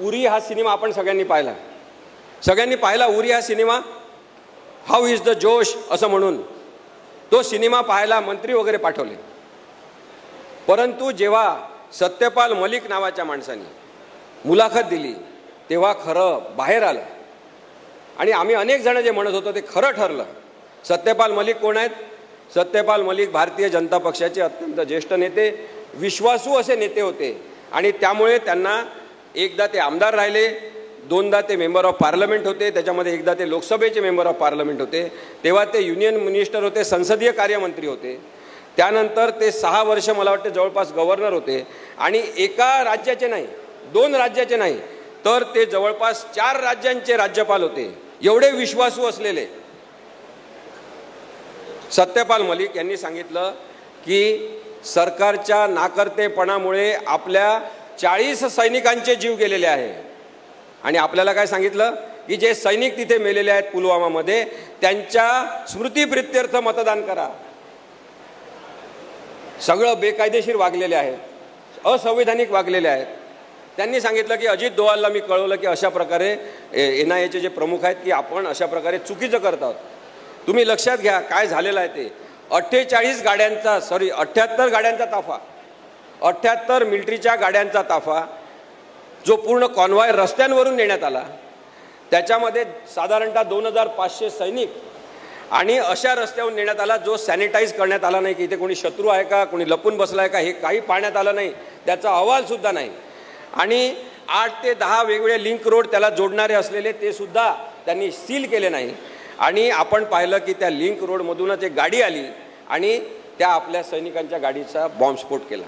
उरी हा सिनेमा आपण सगळ्यांनी पाहिला. उरी हा सिनेमा, हाऊ इज द जोश असं म्हणून तो सिनेमा पाहायला मंत्री वगैरे पाठवले. परंतु जेव्हा सत्यपाल मलिक नावाच्या माणसाने मुलाखत दिली तेव्हा खरं बाहेर आलं आणि आम्ही अनेक जण जे म्हणत होतो ते खरं ठरलं. सत्यपाल मलिक कोण आहेत? सत्यपाल मलिक भारतीय जनता पक्षाचे अत्यंत ज्येष्ठ नेते, विश्वासू असे नेते होते आणि त्यामुळे त्यांना एकदा ते आमदार राहिले, दोनदा ते मेंबर ऑफ पार्लमेंट होते, त्याच्यामध्ये एकदा ते लोकसभेचे मेंबर ऑफ पार्लमेंट होते, तेव्हा ते युनियन मिनिस्टर होते, संसदीय कार्यमंत्री होते. त्यानंतर ते 6 वर्ष मला वाटते जवळपास गव्हर्नर होते आणि एका राज्याचे नाही, 2 राज्याचे नाही, तर ते जवळपास 4 राज्यांचे राज्यपाल होते. एवढे विश्वासू असलेले सत्यपाल मलिक यांनी सांगितलं की सरकारच्या नाकर्तेपणामुळे आपल्या 40 सैनिकांचे जीव गेलेले आहे. आणि आपल्याला काय सांगितलं की जे सैनिक तिथे मेलेले आहेत पुलवामामध्ये त्यांच्या स्मृतिप्रित्यर्थ मतदान करा. सगळं बेकायदेशीर वागलेले आहेत, असंवैधानिक वागलेले आहेत. त्यांनी सांगितलं की अजित दोवालला मी कळवलं की अशा प्रकारे NIAचे जे प्रमुख आहेत की आपण अशा प्रकारे चुकीचं करत आहोत. तुम्ही लक्षात घ्या काय झालेलं आहे ते. 78 गाड्यांचा ताफा, 78 मिलिटरीच्या गाड्यांचा ताफा जो पूर्ण कॉन्वॉय रस्त्यांवरून नेण्यात आला, त्याच्यामध्ये साधारणतः 2500 सैनिक आणि अशा रस्त्यावरून नेण्यात आला जो सॅनिटाईज करण्यात आला नाही की इथे कोणी शत्रू आहे का, कोणी लपून बसला आहे का, हे काही पाहण्यात आलं नाही, त्याचा अहवालसुद्धा नाही. आणि 8 ते 10 वेगवेगळे लिंक रोड त्याला जोडणारे असलेले ते सुद्धा त्यांनी सील केले नाही. आणि आपण पाहिलं की त्या लिंक रोडमधूनच एक गाडी आली आणि त्या आपल्या सैनिकांच्या गाडीचा बॉम्बस्फोट केला.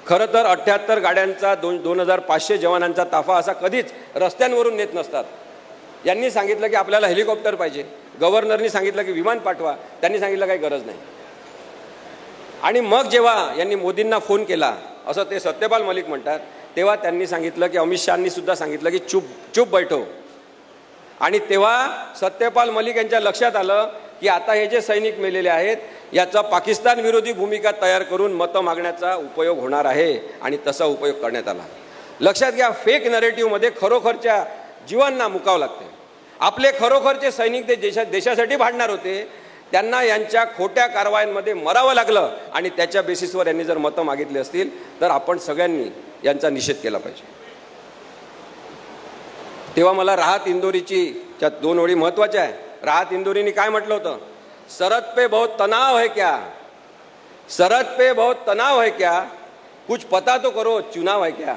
खरं तर 78 गाड्यांचा 2500 जवानांचा ताफा असा कधीच रस्त्यांवरून नेत नसतात. यांनी सांगितलं की आपल्याला हेलिकॉप्टर पाहिजे, गव्हर्नरनी सांगितलं की विमान पाठवा, त्यांनी सांगितलं काही गरज नाही. आणि मग जेव्हा यांनी मोदींना फोन केला असं ते सत्यपाल मलिक म्हणतात, तेव्हा त्यांनी सांगितलं की अमित शहांनी सुद्धा सांगितलं की चुप बैठो. आणि तेव्हा सत्यपाल मलिक यांच्या लक्षात आलं की आता हे जे सैनिक मेलेले आहेत याचा पाकिस्तान विरोधी भूमिका तयार करून मतं मागण्याचा उपयोग होणार आहे आणि तसा उपयोग करण्यात आला. लक्षात घ्या, फेक नरेटिव्हमध्ये खरोखरच्या जीवांना मुकावं लागते. आपले खरोखरचे सैनिक ते देशासाठी भांडणार होते, त्यांना यांच्या खोट्या कारवायांमध्ये मरावं लागलं आणि त्याच्या बेसिसवर यांनी जर मतं मागितली असतील तर आपण सगळ्यांनी यांचा निषेध केला पाहिजे. तेव्हा मला राहत इंदोरीची त्या 2 ओळी महत्त्वाच्या आहे. राहत इंदोरीने काय म्हटलं होतं? सरहद पे बहुत तनाव है क्या, सरहद पे बहुत तनाव है क्या, कुछ पता तो करो चुनाव है क्या.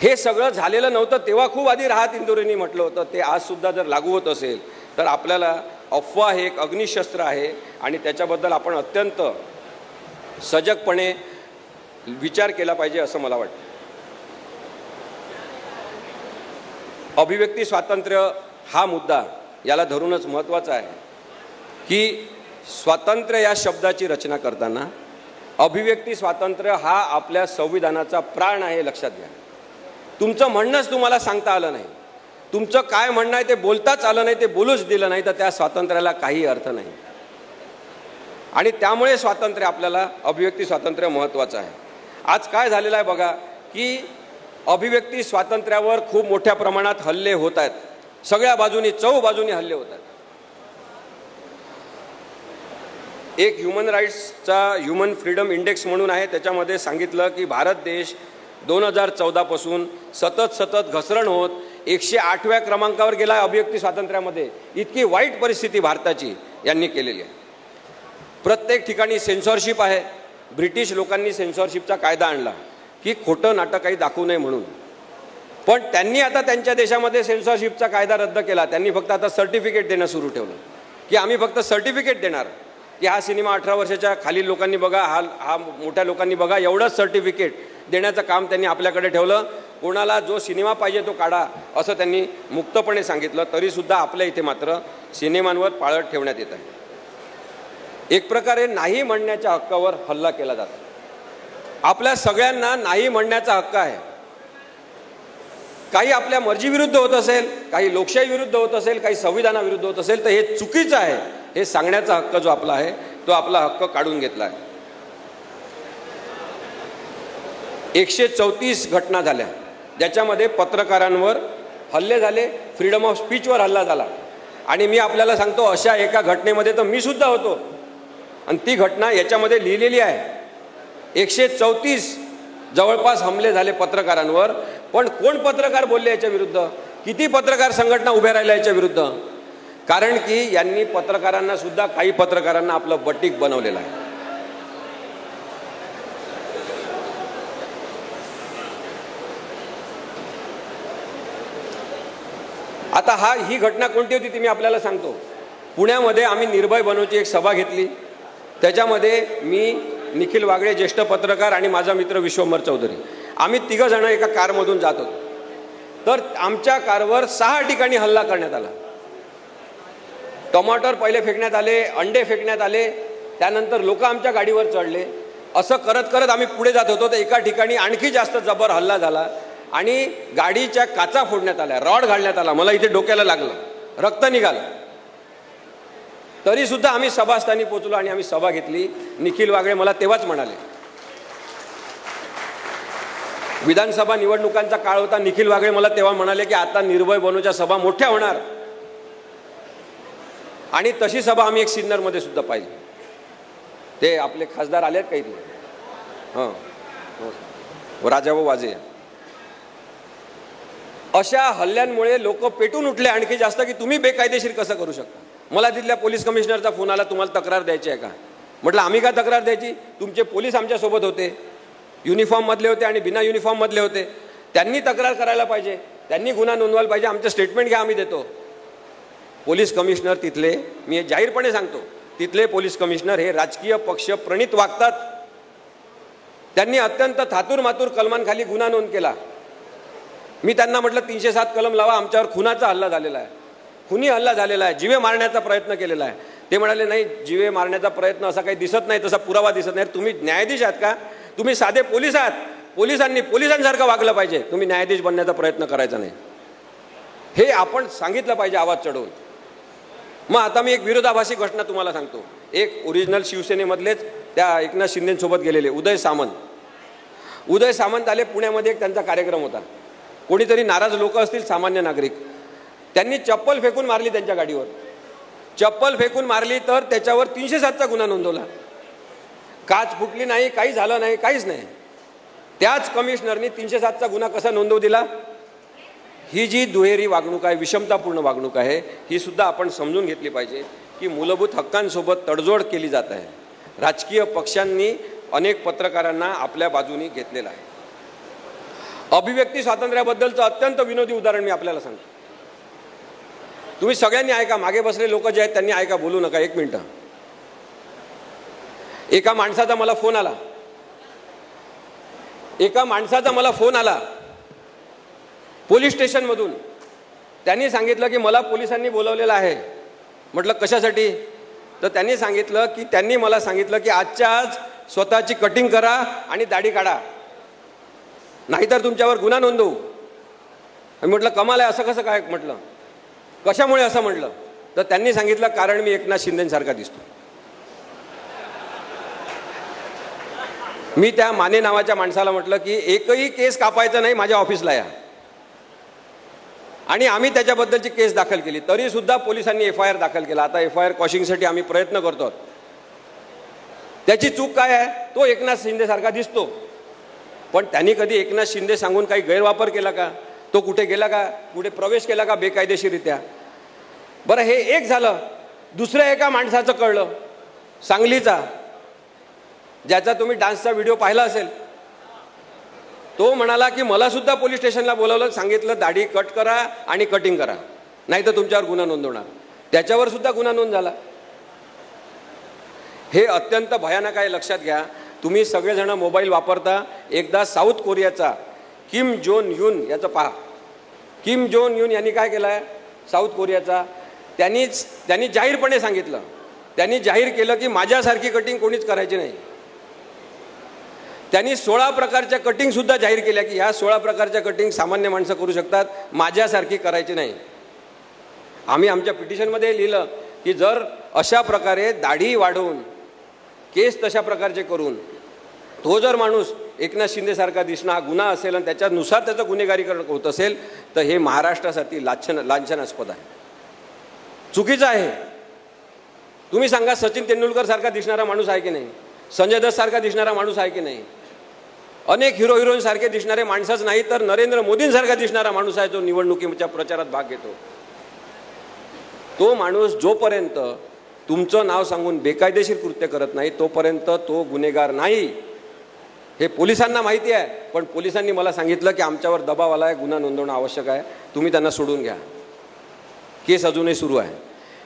हे सगळं झालेलं नव्हतं तेव्हा खूप आधी राहत इंदोरीने म्हटलं होतं. ते आज सुद्धा जर लागू होत असेल तर आपल्याला अफवा हे एक अग्निशस्त्र आहे आणि त्याच्याबद्दल आपण अत्यंत सजगपणे विचार केला पाहिजे असं मला वाटतं. अभिव्यक्ती स्वातंत्र्य हा मुद्दा याला धरूनच महत्त्वाचा आहे की स्वातंत्र्य या शब्दाची रचना करताना अभिव्यक्ती स्वातंत्र्य हा आपल्या संविधानाचा प्राण आहे. लक्षात घ्या. तुमचं म्हणणंच तुम्हाला सांगता आलं नाही, तुमचं काय म्हणणं आहे ते बोलताच आलं नाही, ते बोलूच दिलं नाही, तर त्या स्वातंत्र्याला काही अर्थ नाही. आणि त्यामुळे स्वातंत्र्य, आपल्याला अभिव्यक्ती स्वातंत्र्य महत्त्वाचं आहे. आज काय झालेलं आहे बघा की अभिव्यक्ती स्वातंत्र्यावर खूप मोठ्या प्रमाणात हल्ले होत आहेत. सगळ्या बाजूनी, चौबाजूनी हल्ले होत आहेत. एक ह्युमन राईट्सचा ह्युमन फ्रीडम इंडेक्स म्हणून आहे, त्याच्यामध्ये सांगितलं की भारत देश 2014 पासून सतत घसरण होत 108व्या क्रमांकावर गेला आहे अभिव्यक्ती स्वातंत्र्यामध्ये. इतकी वाईट परिस्थिती भारताची यांनी केलेली आहे. प्रत्येक ठिकाणी सेन्सॉरशिप आहे. ब्रिटिश लोकांनी सेन्सॉरशिपचा कायदा आणला की खोटं नाटक काही दाखवू नये म्हणून, पण त्यांनी आता त्यांच्या देशामध्ये सेन्सॉरशिपचा कायदा रद्द केला. त्यांनी फक्त आता सर्टिफिकेट देणं सुरू ठेवलं की आम्ही फक्त सर्टिफिकेट देणार की हा सिनेमा 18 वर्षाच्या खालील लोकांनी बघा, हा मोठ्या लोकांनी बघा, एवढंच सर्टिफिकेट देण्याचं काम त्यांनी आपल्याकडे ठेवलं. कोणाला जो सिनेमा पाहिजे तो काढा असं त्यांनी मुक्तपणे सांगितलं. तरीसुद्धा आपल्या इथे मात्र सिनेमांवर पाळत ठेवण्यात येत आहे. एक प्रकारे नाही म्हणण्याच्या हक्कावर हल्ला केला जातो. आपल्या सगळ्यांना नाही म्हणण्याचा हक्क आहे. काही आपल्या मर्जीविरुद्ध होत असेल, काही लोकशाही विरुद्ध होत असेल, काही संविधानाविरुद्ध होत असेल, तर हे चुकीचं आहे हे सांगण्याचा हक्क जो आपला आहे तो आपला हक्क काढून घेतला आहे. 134 घटना झाल्या ज्याच्यामध्ये पत्रकारांवर हल्ले झाले, फ्रीडम ऑफ स्पीचवर हल्ला झाला. आणि मी आपल्याला सांगतो, अशा एका घटनेमध्ये तर मी सुद्धा होतो आणि ती घटना याच्यामध्ये लिहिलेली आहे. 134 जवळपास हमले झाले पत्रकारांवर. पण कोण पत्रकार बोलले याच्या विरुद्ध? किती पत्रकार संघटना उभ्या राहिल्या याच्या विरुद्ध? कारण की यांनी पत्रकारांना सुद्धा, काही पत्रकारांना आपलं बटीक बनवलेलं आहे. आता ही घटना कोणती होती ती मी आपल्याला सांगतो. पुण्यामध्ये आम्ही निर्भय बनवची एक सभा घेतली. त्याच्यामध्ये मी, निखिल वागळे ज्येष्ठ पत्रकार आणि माझा मित्र विश्वंभर चौधरी, आम्ही तिघं जण एका कारमधून जात होतो. तर आमच्या कारवर 6 ठिकाणी हल्ला करण्यात आला. टमाटर पहिले फेकण्यात आले, अंडे फेकण्यात आले, त्यानंतर लोक आमच्या गाडीवर चढले. असं करत करत आम्ही पुढे जात होतो तर एका ठिकाणी आणखी जास्त जबर हल्ला झाला आणि गाडीच्या काचा फोडण्यात आल्या, रॉड घालण्यात आला. मला इथे डोक्याला लागलं, रक्त निघालं. तरी सुद्धा आम्ही सभास्थानी पोहोचलो आणि आम्ही सभा घेतली. निखिल वागळे मला तेव्हाच म्हणाले, विधानसभा निवडणुकांचा काळ होता, निखिल वागळे मला तेव्हा म्हणाले की आता निर्भय बनूच्या सभा मोठ्या होणार. आणि तशी सभा आम्ही एक सिन्नरमध्ये सुद्धा पाहिली. ते आपले खासदार आलेत काही ते, हां, राजाभाऊ वाजे. अशा हल्ल्यांमुळे लोक पेटून उठले आणखी जास्त की तुम्ही बेकायदेशीर कसं करू शकता. मला तिथल्या पोलीस कमिशनरचा फोन आला, तुम्हाला तक्रार द्यायची आहे का? म्हटलं आम्ही का तक्रार द्यायची? तुमचे पोलीस आमच्यासोबत होते, युनिफॉर्ममधले होते आणि बिना युनिफॉर्ममधले होते. त्यांनी तक्रार करायला पाहिजे, त्यांनी गुन्हा नोंदवायला पाहिजे. आमचं स्टेटमेंट घ्या, आम्ही देतो. पोलीस कमिशनर तिथले, मी जाहीरपणे सांगतो, तिथले पोलीस कमिशनर हे राजकीय पक्ष प्रणित वागतात. त्यांनी अत्यंत थातूरमातूर कलमांखाली गुन्हा नोंद केला. मी त्यांना म्हटलं 307 कलम लावा, आमच्यावर खुनाचा हल्ला झालेला आहे, खुनी हल्ला झालेला आहे, जीवे मारण्याचा प्रयत्न केलेला आहे. ते म्हणाले नाही, जीवे मारण्याचा प्रयत्न असा काही दिसत नाही, तसा पुरावा दिसत नाही. तुम्ही न्यायाधीश आहात का? तुम्ही साधे पोलीस आहात. पोलिसांनी पोलिसांसारखं वागलं पाहिजे, तुम्ही न्यायाधीश बनण्याचा प्रयत्न करायचा नाही. हे आपण सांगितलं पाहिजे आवाज चढवून. मग आता मी एक विरोधाभासी घटना तुम्हाला सांगतो. एक ओरिजिनल शिवसेनेमधलेच त्या एकनाथ शिंदेसोबत गेलेले उदय सामंत आले. पुण्यामध्ये एक त्यांचा कार्यक्रम होता. कोणीतरी नाराज लोक असतील, सामान्य नागरिक, त्यांनी चप्पल फेकून मारली त्यांच्या गाडीवर. चप्पल फेकून मारली तर त्याच्यावर 307चा गुन्हा नोंदवला. काच फुटली नाही, काही झालं नाही, काहीच नाही. त्याच कमिशनरनी 307चा गुन्हा कसा नोंदवू दिला? ही जी दुहेरी वागणूक आहे, विषमतापूर्ण वागणूक आहे, ही सुद्धा आपण समजून घेतली पाहिजे की मूलभूत हक्कांसोबत तडजोड केली जात आहे. राजकीय पक्षांनी अनेक पत्रकारांना आपल्या बाजूनी घेतलेला आहे. अभिव्यक्ती स्वातंत्र्याबद्दलचं अत्यंत विनोदी उदाहरण मी आपल्याला सांगतो. तुम्ही सगळ्यांनी ऐका, मागे बसले लोक जे आहेत त्यांनी ऐका, बोलू नका, 1 मिनिट. एका माणसाचा मला फोन आला पोलीस स्टेशनमधून. त्यांनी सांगितलं की मला पोलिसांनी बोलवलेलं आहे. म्हटलं कशासाठी? तर त्यांनी सांगितलं की त्यांनी मला सांगितलं की आजच्या आज स्वतःची कटिंग करा आणि दाढी काढा, नाहीतर तुमच्यावर गुन्हा नोंदवू. म्हटलं कमाल आहे, असं कसं काय? म्हटलं कशामुळे असं? म्हटलं तर त्यांनी सांगितलं कारण मी एकनाथ शिंदेसारखा दिसतो. मी त्या माने नावाच्या माणसाला म्हटलं की एकही केस कापायचं नाही, माझ्या ऑफिसला या. आणि आम्ही त्याच्याबद्दलची केस दाखल केली. तरी सुद्धा पोलिसांनी FIR दाखल केला. आता FIR क्वॉशिंगसाठी आम्ही प्रयत्न करतो. त्याची चूक काय आहे? तो एकनाथ शिंदे सारखा दिसतो, पण त्यांनी कधी एकनाथ शिंदे सांगून काही गैरवापर केला का? तो कुठे गेला का? कुठे प्रवेश केला का बेकायदेशीररित्या? बरं, हे एक झालं. दुसऱ्या एका माणसाचं कळलं, सांगलीचा, ज्याचा तुम्ही डान्सचा व्हिडिओ पाहिला असेल. तो म्हणाला की मला सुद्धा पोलीस स्टेशनला बोलावलं, सांगितलं दाढी कट करा आणि कटिंग करा, नाही तर तुमच्यावर गुन्हा नोंदवणार. त्याच्यावर सुद्धा गुन्हा नोंद झाला. हे अत्यंत भयानक आहे, लक्षात घ्या. तुम्ही सगळेजण मोबाईल वापरता. एकदा साऊथ कोरियाचा किम जोन युन याचं पहा. किम जोन युन यांनी काय केलं आहे साऊथ कोरियाचा? त्यांनी जाहीरपणे सांगितलं, त्यांनी जाहीर केलं की माझ्यासारखी कटिंग कोणीच करायची नाही. त्यांनी 16 प्रकारच्या कटिंग सुद्धा जाहीर केल्या की ह्या 16 प्रकारच्या कटिंग सामान्य माणसं करू शकतात, माझ्यासारखी करायची नाही. आम्ही आमच्या पिटिशनमध्ये लिहिलं की जर अशा प्रकारे दाढी वाढवून केस तशा प्रकारचे करून तो जर माणूस एकनाथ शिंदेसारखा दिसणं हा गुन्हा असेल आणि त्याच्यानुसार त्याचं गुन्हेगारीकरण होत असेल तर हे महाराष्ट्रासाठी लांछनास्पद आहे, चुकीचं आहे. तुम्ही सांगा, सचिन तेंडुलकर सारखा दिसणारा माणूस आहे की नाही? संजय दत्त सारखा दिसणारा माणूस आहे की नाही? अनेक हिरो हिरोईन सारखे दिसणारे माणसंच नाही तर नरेंद्र मोदींसारखा दिसणारा माणूस आहे जो निवडणुकीच्या प्रचारात भाग घेतो. तो माणूस जोपर्यंत तुमचं नाव सांगून बेकायदेशीर कृत्य करत नाही तोपर्यंत तो गुन्हेगार नाही. हे पोलिसांना माहिती आहे, पण पोलिसांनी मला सांगितलं की आमच्यावर दबाव आला आहे, गुन्हा नोंदवणं आवश्यक आहे, तुम्ही त्यांना सोडून घ्या. केस अजूनही सुरू आहे.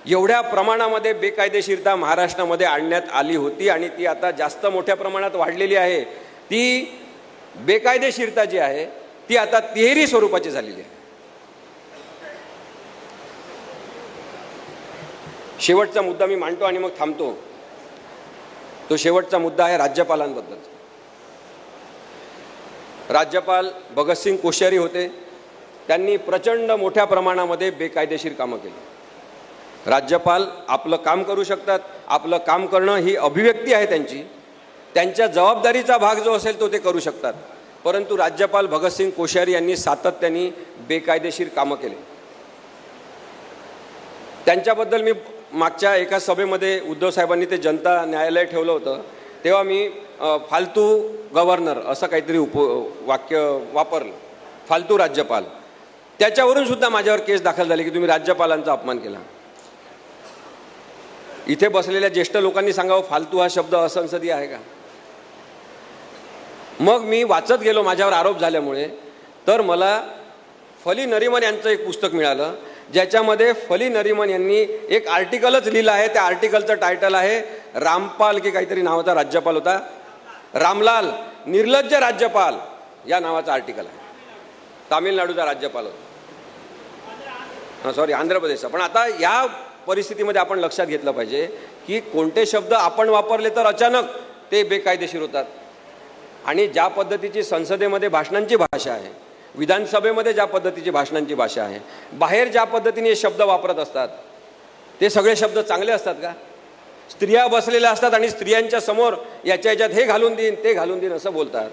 एवढ्या प्रमाणामध्ये बेकायदेशीरता महाराष्ट्रामध्ये आणण्यात आली होती आणि ती आता जास्त मोठ्या प्रमाणात वाढलेली आहे. ती बेकायदेशीरता जी आहे ती आता तिहेरी स्वरूपाची झालेली आहे. शेवटचा मुद्दा मी मांडतो आणि मग थांबतो. तो शेवटचा मुद्दा आहे राज्यपालांबद्दल. राज्यपाल भगतसिंग कोश्यारी होते. त्यांनी प्रचंड मोठ्या प्रमाणामध्ये बेकायदेशीर कामं केली. राज्यपाल आपलं काम करू शकतात. आपलं काम करणं ही अभिव्यक्ती आहे त्यांची. त्यांच्या जबाबदारीचा भाग जो असेल तो ते करू शकतात. परंतु राज्यपाल भगतसिंग कोश्यारी यांनी सातत्याने बेकायदेशीर कामं केली. त्यांच्याबद्दल मी मागच्या एका सभेमध्ये उद्धव साहेबांनी ते जनता न्यायालय ठेवलं होतं तेव्हा मी फालतू गव्हर्नर असं काहीतरी वाक्य वापरलं, फालतू राज्यपाल. त्याच्यावरून सुद्धा माझ्यावर केस दाखल झाली की तुम्ही राज्यपालांचा अपमान केला. इथे बसलेल्या ज्येष्ठ लोकांनी सांगावं, फालतू हा शब्द असंसदीय आहे का? मग मी वाचत गेलो माझ्यावर आरोप झाल्यामुळे, तर मला फली नरिमन यांचं एक पुस्तक मिळालं ज्याच्यामध्ये फली नरिमन यांनी एक आर्टिकलच लिहिलं आहे. त्या आर्टिकलचं टायटल आहे रामपाल की काहीतरी नावाचा राज्यपाल होता, रामलाल निर्लज्ज राज्यपाल या नावाचा आर्टिकल आहे. तामिळनाडूचा राज्यपाल होता, सॉरी आंध्र प्रदेशचा. पण आता या परिस्थितीमध्ये आपण लक्षात घेतलं पाहिजे की कोणते शब्द आपण वापरले तर अचानक ते बेकायदेशीर होतात. आणि ज्या पद्धतीची संसदेमध्ये भाषणांची भाषा आहे, विधानसभेमध्ये ज्या पद्धतीची भाषणांची भाषा आहे, बाहेर ज्या पद्धतीने हे शब्द वापरत असतात ते सगळे शब्द चांगले असतात का? स्त्रिया बसलेल्या असतात आणि स्त्रियांच्या समोर याच्या याच्यात हे घालून देईन ते घालून देईन असं बोलतात.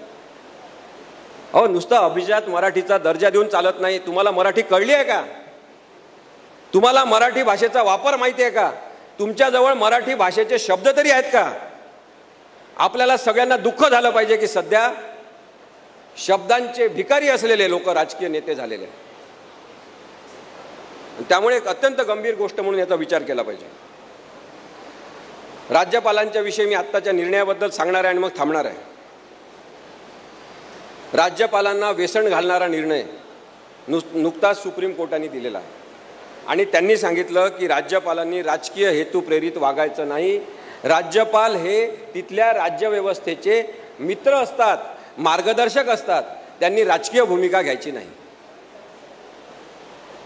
अहो, नुसतं अभिजात मराठीचा दर्जा देऊन चालत नाही. तुम्हाला मराठी कळली आहे का? तुम्हाला मराठी भाषेचा वापर माहिती आहे का? तुमच्याजवळ मराठी भाषेचे शब्द तरी आहेत का? आपल्याला सगळ्यांना दुःख झालं पाहिजे की सध्या शब्दांचे भिकारी असलेले लोक राजकीय नेते झालेले आहेत. त्यामुळे एक अत्यंत गंभीर गोष्ट म्हणून याचा विचार केला पाहिजे. राज्यपालांच्या विषयी मी आत्ताच्या निर्णयाबद्दल सांगणार आहे आणि मग थांबणार आहे. राज्यपालांना व्यसन घालणारा निर्णय नुकताच सुप्रीम कोर्टाने दिलेला आहे आणि त्यांनी सांगितलं की राज्यपालांनी राजकीय हेतू प्रेरित वागायचं नाही. राज्यपाल हे तिथल्या राज्यव्यवस्थेचे मित्र असतात, मार्गदर्शक असतात. त्यांनी राजकीय भूमिका घ्यायची नाही.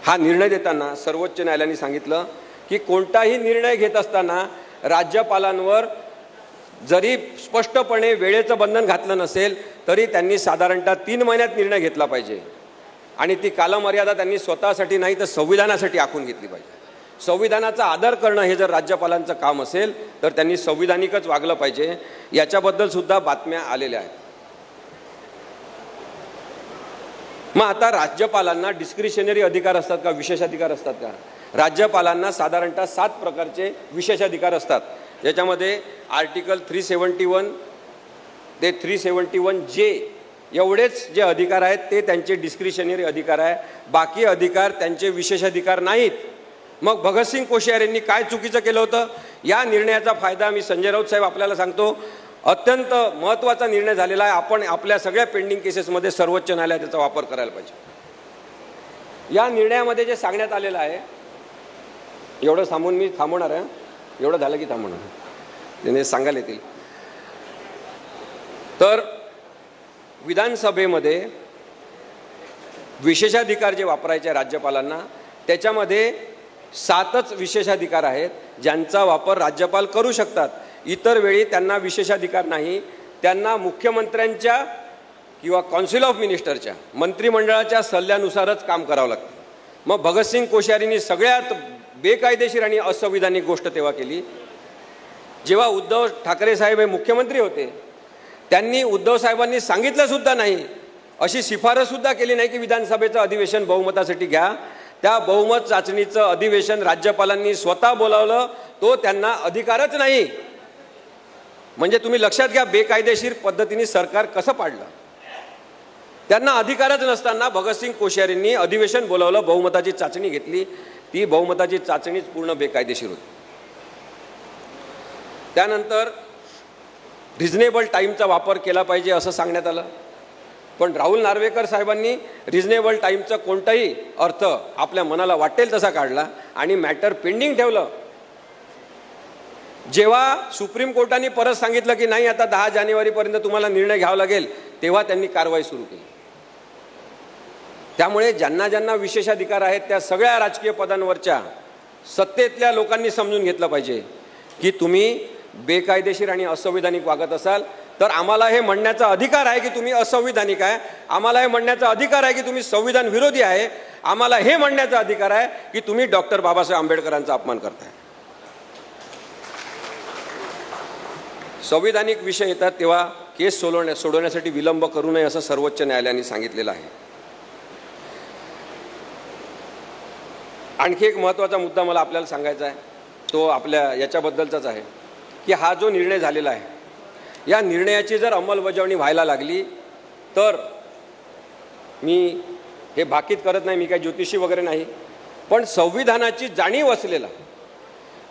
हा निर्णय देताना सर्वोच्च न्यायालयाने सांगितलं की कोणताही निर्णय घेत असताना राज्यपालांवर जरी स्पष्टपणे वेळेचं बंधन घातलं नसेल तरी त्यांनी साधारणतः 3 महिन्यात निर्णय घेतला पाहिजे आणि ती कालमर्यादा त्यांनी स्वतःसाठी नाही तर संविधानासाठी आखून घेतली पाहिजे. संविधानाचा आदर करणं हे जर राज्यपालांचं काम असेल तर त्यांनी संविधानिकच वागलं पाहिजे. याच्याबद्दल सुद्धा बातम्या आलेल्या आहेत. मग आता राज्यपालांना डिस्क्रिशनरी अधिकार असतात का, विशेषाधिकार असतात का? राज्यपालांना साधारणतः 7 प्रकारचे विशेषाधिकार असतात. याच्यामध्ये आर्टिकल 371 ते 371J एवढेच जे अधिकार आहेत ते त्यांचे डिस्क्रिशनरी अधिकार आहे. बाकी अधिकार त्यांचे विशेषाधिकार नाहीत. मग भगतसिंग कोश्यारी यांनी काय चुकीचं केलं होतं? या निर्णयाचा फायदा मी संजय राऊत साहेब आपल्याला सांगतो, अत्यंत महत्त्वाचा निर्णय झालेला आहे. आपण आपल्या सगळ्या पेंडिंग केसेसमध्ये सर्वोच्च न्यायालयात त्याचा वापर करायला पाहिजे. या निर्णयामध्ये जे सांगण्यात आलेलं आहे, एवढं थांबून मी थांबवणार आहे, एवढं झालं की थांबवणार, त्याने सांगायला येतील. तर विधानसभेमध्ये विशेषाधिकार जे वापरायचे राज्यपालांना, त्याच्यामध्ये 7च विशेषाधिकार आहेत ज्यांचा वापर राज्यपाल करू शकतात. इतर वेळी त्यांना विशेषाधिकार नाही. त्यांना मुख्यमंत्र्यांच्या किंवा काउन्सिल ऑफ मिनिस्टरच्या मंत्रिमंडळाच्या सल्ल्यानुसारच काम करावं लागतं. मग भगतसिंग कोश्यारींनी सगळ्यात बेकायदेशीर आणि असंविधानिक गोष्ट तेव्हा केली जेव्हा उद्धव ठाकरे साहेब हे मुख्यमंत्री होते. त्यांनी उद्धव साहेबांनी सांगितलं सुद्धा नाही, अशी शिफारस सुद्धा केली नाही की विधानसभेचं अधिवेशन बहुमतासाठी घ्या. त्या बहुमत चाचणीचं अधिवेशन राज्यपालांनी स्वतः बोलावलं. तो त्यांना अधिकारच नाही. म्हणजे तुम्ही लक्षात घ्या बेकायदेशीर पद्धतीने सरकार कसं पाडलं. त्यांना अधिकारच नसताना भगतसिंग कोश्यारींनी अधिवेशन बोलावलं, बहुमताची चाचणी घेतली. ती बहुमताची चाचणीच पूर्ण बेकायदेशीर होती. त्यानंतर रिजनेबल टाईमचा वापर केला पाहिजे असं सांगण्यात आलं. पण राहुल नार्वेकर साहेबांनी रिजनेबल टाईमचा कोणताही अर्थ आपल्या मनाला वाटेल तसा काढला आणि मॅटर पेंडिंग ठेवलं. जेव्हा सुप्रीम कोर्टाने परत सांगितलं की नाही आता 10 जानेवारीपर्यंत तुम्हाला निर्णय घ्यावा लागेल, तेव्हा त्यांनी कारवाई सुरू केली. त्यामुळे ज्यांना ज्यांना विशेषाधिकार आहेत त्या सगळ्या राजकीय पदांवरच्या सत्तेतल्या लोकांनी समजून घेतलं पाहिजे की तुम्ही बेकायदेशीर आणि असंविधानिक वागत असाल तर आम्हाला हे म्हणण्याचा अधिकार आहे की तुम्ही असंविधानिक आहे. आम्हाला हे म्हणण्याचा अधिकार आहे की तुम्ही संविधान विरोधी आहे. आम्हाला हे म्हणण्याचा अधिकार आहे की तुम्ही डॉक्टर बाबासाहेब आंबेडकरांचा अपमान करताय. संविधानिक विषय येतात तेव्हा केस सोडवण्यासाठी विलंब करू नये असं सर्वोच्च न्यायालयाने सांगितलेलं आहे. आणखी एक महत्त्वाचा मुद्दा मला आपल्याला सांगायचा आहे, तो आपल्या याच्याबद्दलचाच आहे की हा जो निर्णय झालेला आहे, या निर्णयाची जर अंमलबजावणी व्हायला लागली तर, मी हे भाकीत करत नाही, मी काही ज्योतिषी वगैरे नाही, पण संविधानाची जाणीव असलेला,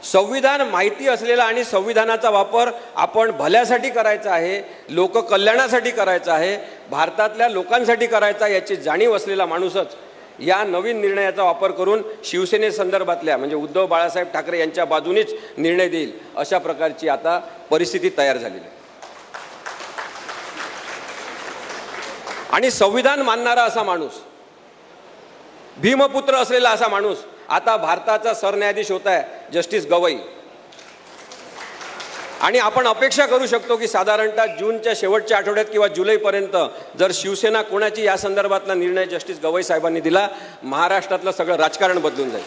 संविधान माहिती असलेला आणि संविधानाचा वापर आपण भल्यासाठी करायचा आहे, लोककल्याणासाठी करायचा आहे, भारतातल्या लोकांसाठी करायचा याची जाणीव असलेला माणूसच या नवीन निर्णयाचा वापर करून शिवसेनेसंदर्भातल्या म्हणजे उद्धव बाळासाहेब ठाकरे यांच्या बाजूनेच निर्णय देईल अशा प्रकारची आता परिस्थिती तयार झालेली आहे. आणि संविधान मानणारा असा माणूस, भीमपुत्र असलेला असा माणूस आता भारताचा सरन्यायाधीश होत आहे, जस्टिस गवई. आणि आपण अपेक्षा करू शकतो की साधारणतः जूनच्या शेवटच्या आठवड्यात किंवा जुलैपर्यंत जर शिवसेना कोणाची या संदर्भातला निर्णय जस्टिस गवई साहेबांनी दिला, महाराष्ट्रातलं सगळं राजकारण बदलून जाईल.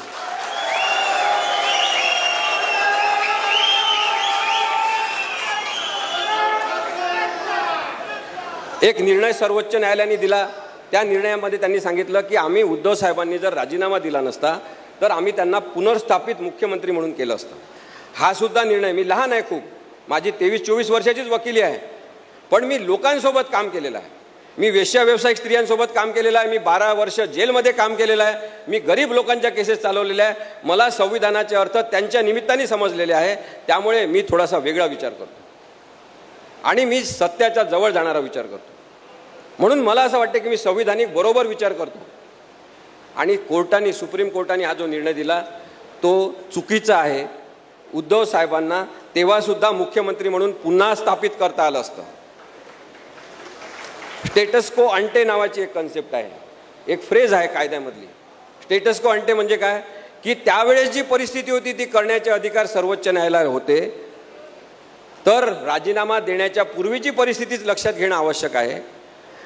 एक निर्णय सर्वोच्च न्यायालयाने दिला, त्या निर्णयामध्ये त्यांनी सांगितलं की आम्ही उद्धव साहेबांनी जर राजीनामा दिला नसता तर आम्ही त्यांना पुनर्स्थापित मुख्यमंत्री म्हणून केलं असतं. हा सुद्धा निर्णय, मी लहान आहे खूप, माझी 23-24 वर्षाचीच वकिली आहे, पण मी लोकांसोबत काम केलेलं आहे. मी वेश्या व्यावसायिक स्त्रियांसोबत काम केलेलं आहे, मी 12 वर्ष जेलमध्ये काम केलेलं आहे, मी गरीब लोकांच्या केसेस चालवलेल्या आहे. मला संविधानाचे अर्थ त्यांच्या निमित्ताने समजलेले आहे. त्यामुळे मी थोडासा वेगळा विचार करतो आणि मी सत्याच्या जवळ जाणारा विचार करतो. म्हणून मला असं वाटतं की मी संविधानिक बरोबर विचार करतो. आणि कोर्टाने, सुप्रीम कोर्टाने हा जो निर्णय दिला तो चुकीचा आहे. उद्धव साहेबांना तेव्हा सुद्धा मुख्यमंत्री म्हणून पुन्हा स्थापित करता आलं असतं. स्टेटस को अंटे नावाची एक कन्सेप्ट आहे, एक फ्रेज आहे कायद्यामधली. स्टेटस को अंटे म्हणजे काय की त्यावेळेस जी परिस्थिती होती ती करण्याचे अधिकार सर्वोच्च न्यायालयात होते, तर राजीनामा देण्याच्या पूर्वीची परिस्थितीच लक्षात घेणं आवश्यक आहे.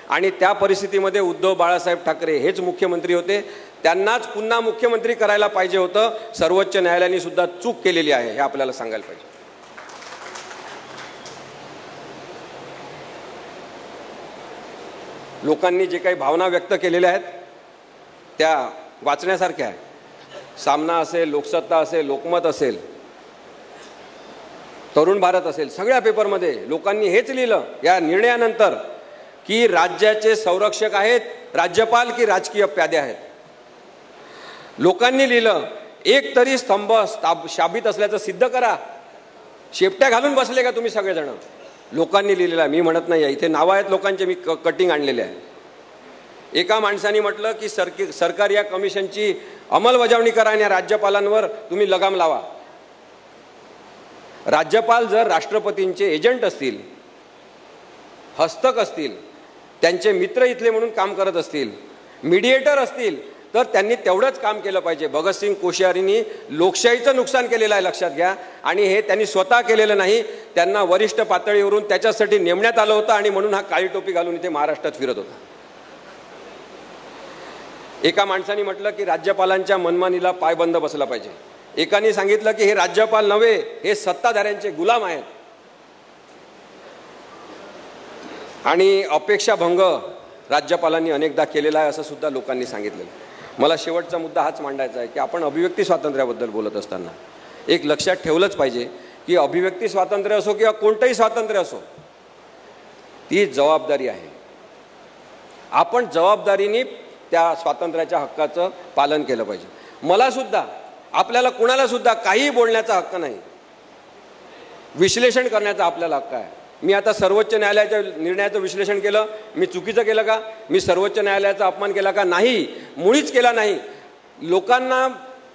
आणि त्या परिस्थितीमध्ये उद्धव बाळासाहेब ठाकरे हेच मुख्यमंत्री होते. त्यांनाच पुन्हा मुख्यमंत्री करायला पाहिजे होतं. सर्वोच्च न्यायालयाने सुद्धा चूक केलेली आहे हे आपल्याला सांगायला पाहिजे. लोकांनी जे काही भावना व्यक्त केलेल्या आहेत त्या वाचण्यासारख्या आहे. सामना असेल, लोकसत्ता असेल, लोकमत असेल, तरुण भारत असेल, सगळ्या पेपरमध्ये लोकांनी हेच लिहिलं या निर्णयानंतर की राज्याचे संरक्षक आहेत राज्यपाल की राजकीय प्यादे आहेत. लोकांनी लिहिलं एक तरी स्तंभ शाबित असल्याचं सिद्ध करा. शेपट्या घालून बसले का तुम्ही सगळेजण? लोकांनी लिहिलेलं. मी म्हणत नाही, इथे नावं आहेत लोकांचे, मी कटिंग आणलेले आहे. एका माणसाने म्हटलं की सरकार या कमिशनची अंमलबजावणी करा आणि राज्यपालांवर तुम्ही लगाम लावा. राज्यपाल जर राष्ट्रपतींचे एजंट असतील, हस्तक असतील, त्यांचे मित्र इथले म्हणून काम करत असतील, मीडिएटर असतील, तर त्यांनी तेवढंच काम केलं पाहिजे. भगतसिंग कोश्यारींनी लोकशाहीचं नुकसान केलेलं आहे, लक्षात घ्या. आणि हे त्यांनी स्वतः केलेलं नाही, त्यांना वरिष्ठ पातळीवरून त्याच्यासाठी नेमण्यात आलं होतं आणि म्हणून हा काळी टोपी घालून इथे महाराष्ट्रात फिरत होता. एका माणसाने म्हटलं की राज्यपालांच्या मनमानीला पायबंद बसला पाहिजे. एकाने सांगितलं की हे राज्यपाल नव्हे, हे सत्ताधाऱ्यांचे गुलाम आहेत. आणि अपेक्षाभंग राज्यपालांनी अनेकदा केलेला आहे असं सुद्धा लोकांनी सांगितलेलं. मला शेवटचा मुद्दा हाच मांडायचा आहे की आपण अभिव्यक्ती स्वातंत्र्याबद्दल बोलत असताना एक लक्षात ठेवलंच पाहिजे की अभिव्यक्ती स्वातंत्र्य असो किंवा कोणतंही स्वातंत्र्य असो, ती जबाबदारी आहे. आपण जबाबदारीने त्या स्वातंत्र्याच्या हक्काचं पालन केलं पाहिजे. मला सुद्धा, आपल्याला कुणाला सुद्धा काही बोलण्याचा हक्क नाही, विश्लेषण करण्याचा आपल्याला हक्क आहे. मी आता सर्वोच्च न्यायालयाच्या निर्णयाचं विश्लेषण केलं, मी चुकीचं केलं का? मी सर्वोच्च न्यायालयाचा अपमान केला का? नाही, मुळीच केला नाही. लोकांना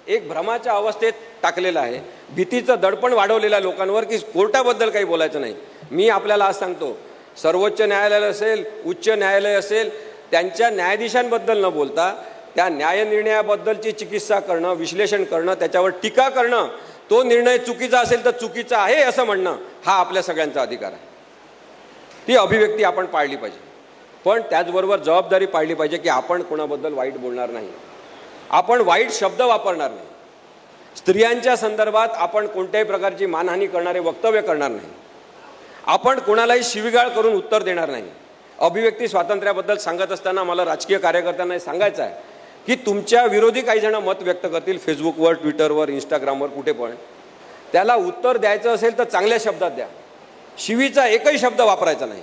एक भ्रमाच्या अवस्थेत टाकलेलं आहे, भीतीचं दडपण वाढवलेलं आहे लोकांवर की कोर्टाबद्दल काही बोलायचं नाही. मी आपल्याला आज सांगतो, सर्वोच्च न्यायालय असेल, उच्च न्यायालय असेल, त्यांच्या न्यायाधीशांबद्दल न बोलता त्या न्याय निर्णयाबद्दलची चिकित्सा करणं, विश्लेषण करणं, त्याच्यावर टीका करणं, तो निर्णय चुकीचा असेल तर चुकीचा आहे असं म्हणणं, हा आपल्या सगळ्यांचा अधिकार आहे. ती अभिव्यक्ती आपण पाळली पाहिजे, पण त्याचबरोबर जबाबदारी पाळली पाहिजे की आपण कोणाबद्दल वाईट बोलणार नाही, आपण वाईट शब्द वापरणार नाही, स्त्रियांच्या संदर्भात आपण कोणत्याही प्रकारची मानहानी करणारे वक्तव्य करणार नाही, आपण कोणालाही शिवीगाळ करून उत्तर देणार नाही. अभिव्यक्ती स्वातंत्र्याबद्दल सांगत असताना मला राजकीय कार्यकर्त्यांना हे सांगायचं आहे की तुमच्या विरोधी काही जण मत व्यक्त करतील फेसबुकवर, ट्विटरवर, इंस्टाग्रामवर, कुठे पण, त्याला उत्तर द्यायचं असेल तर चांगल्या शब्दात द्या, शिवीचा एकही शब्द वापरायचा नाही.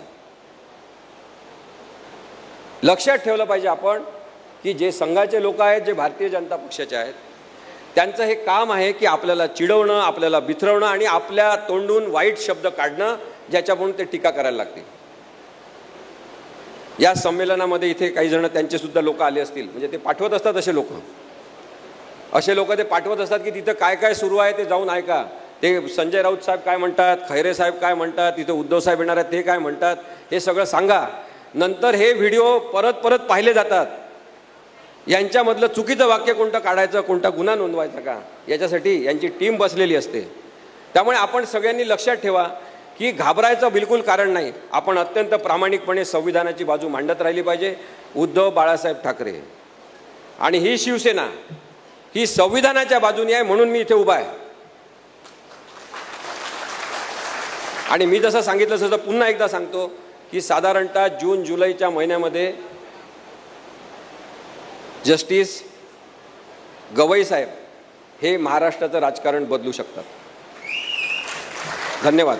लक्षात ठेवलं पाहिजे आपण की जे संघाचे लोक आहेत, जे भारतीय जनता पक्षाचे आहेत, त्यांचं हे काम आहे की आपल्याला चिडवणं, आपल्याला बिथरवणं आणि आपल्या तोंडून वाईट शब्द काढणं, ज्याच्याकडून ते टीका करायला लागतील. या संमेलनामध्ये इथे काही जण त्यांचे सुद्धा लोक आले असतील, म्हणजे ते पाठवत असतात असे लोक ते पाठवत असतात की तिथं काय काय सुरू आहे ते जाऊन ऐका. ते संजय राऊत साहेब काय म्हणतात, खैरे साहेब काय म्हणतात, तिथे उद्धव साहेब येणार आहेत ते काय म्हणतात, हे सगळं सांगा. नंतर हे व्हिडिओ परत परत पाहिले जातात. यांच्यामधलं चुकीचं वाक्य कोणतं काढायचं, कोणता गुन्हा नोंदवायचा का, याच्यासाठी यांची टीम बसलेली असते. त्यामुळे आपण सगळ्यांनी लक्षात ठेवा की घाबरायचं बिलकुल कारण नाही. आपण अत्यंत प्रामाणिकपणे संविधानाची बाजू मांडत राहिली पाहिजे. उद्धव बाळासाहेब ठाकरे आणि ही शिवसेना ही संविधानाच्या बाजूने आहे, म्हणून मी इथे उभा आहे. आणि मी जसं सांगितलं तसं पुन्हा एकदा सांगतो की साधारणतः जून जुलैच्या महिन्यामध्ये जस्टिस गवई साहेब हे महाराष्ट्राचं राजकारण बदलू शकतात. धन्यवाद.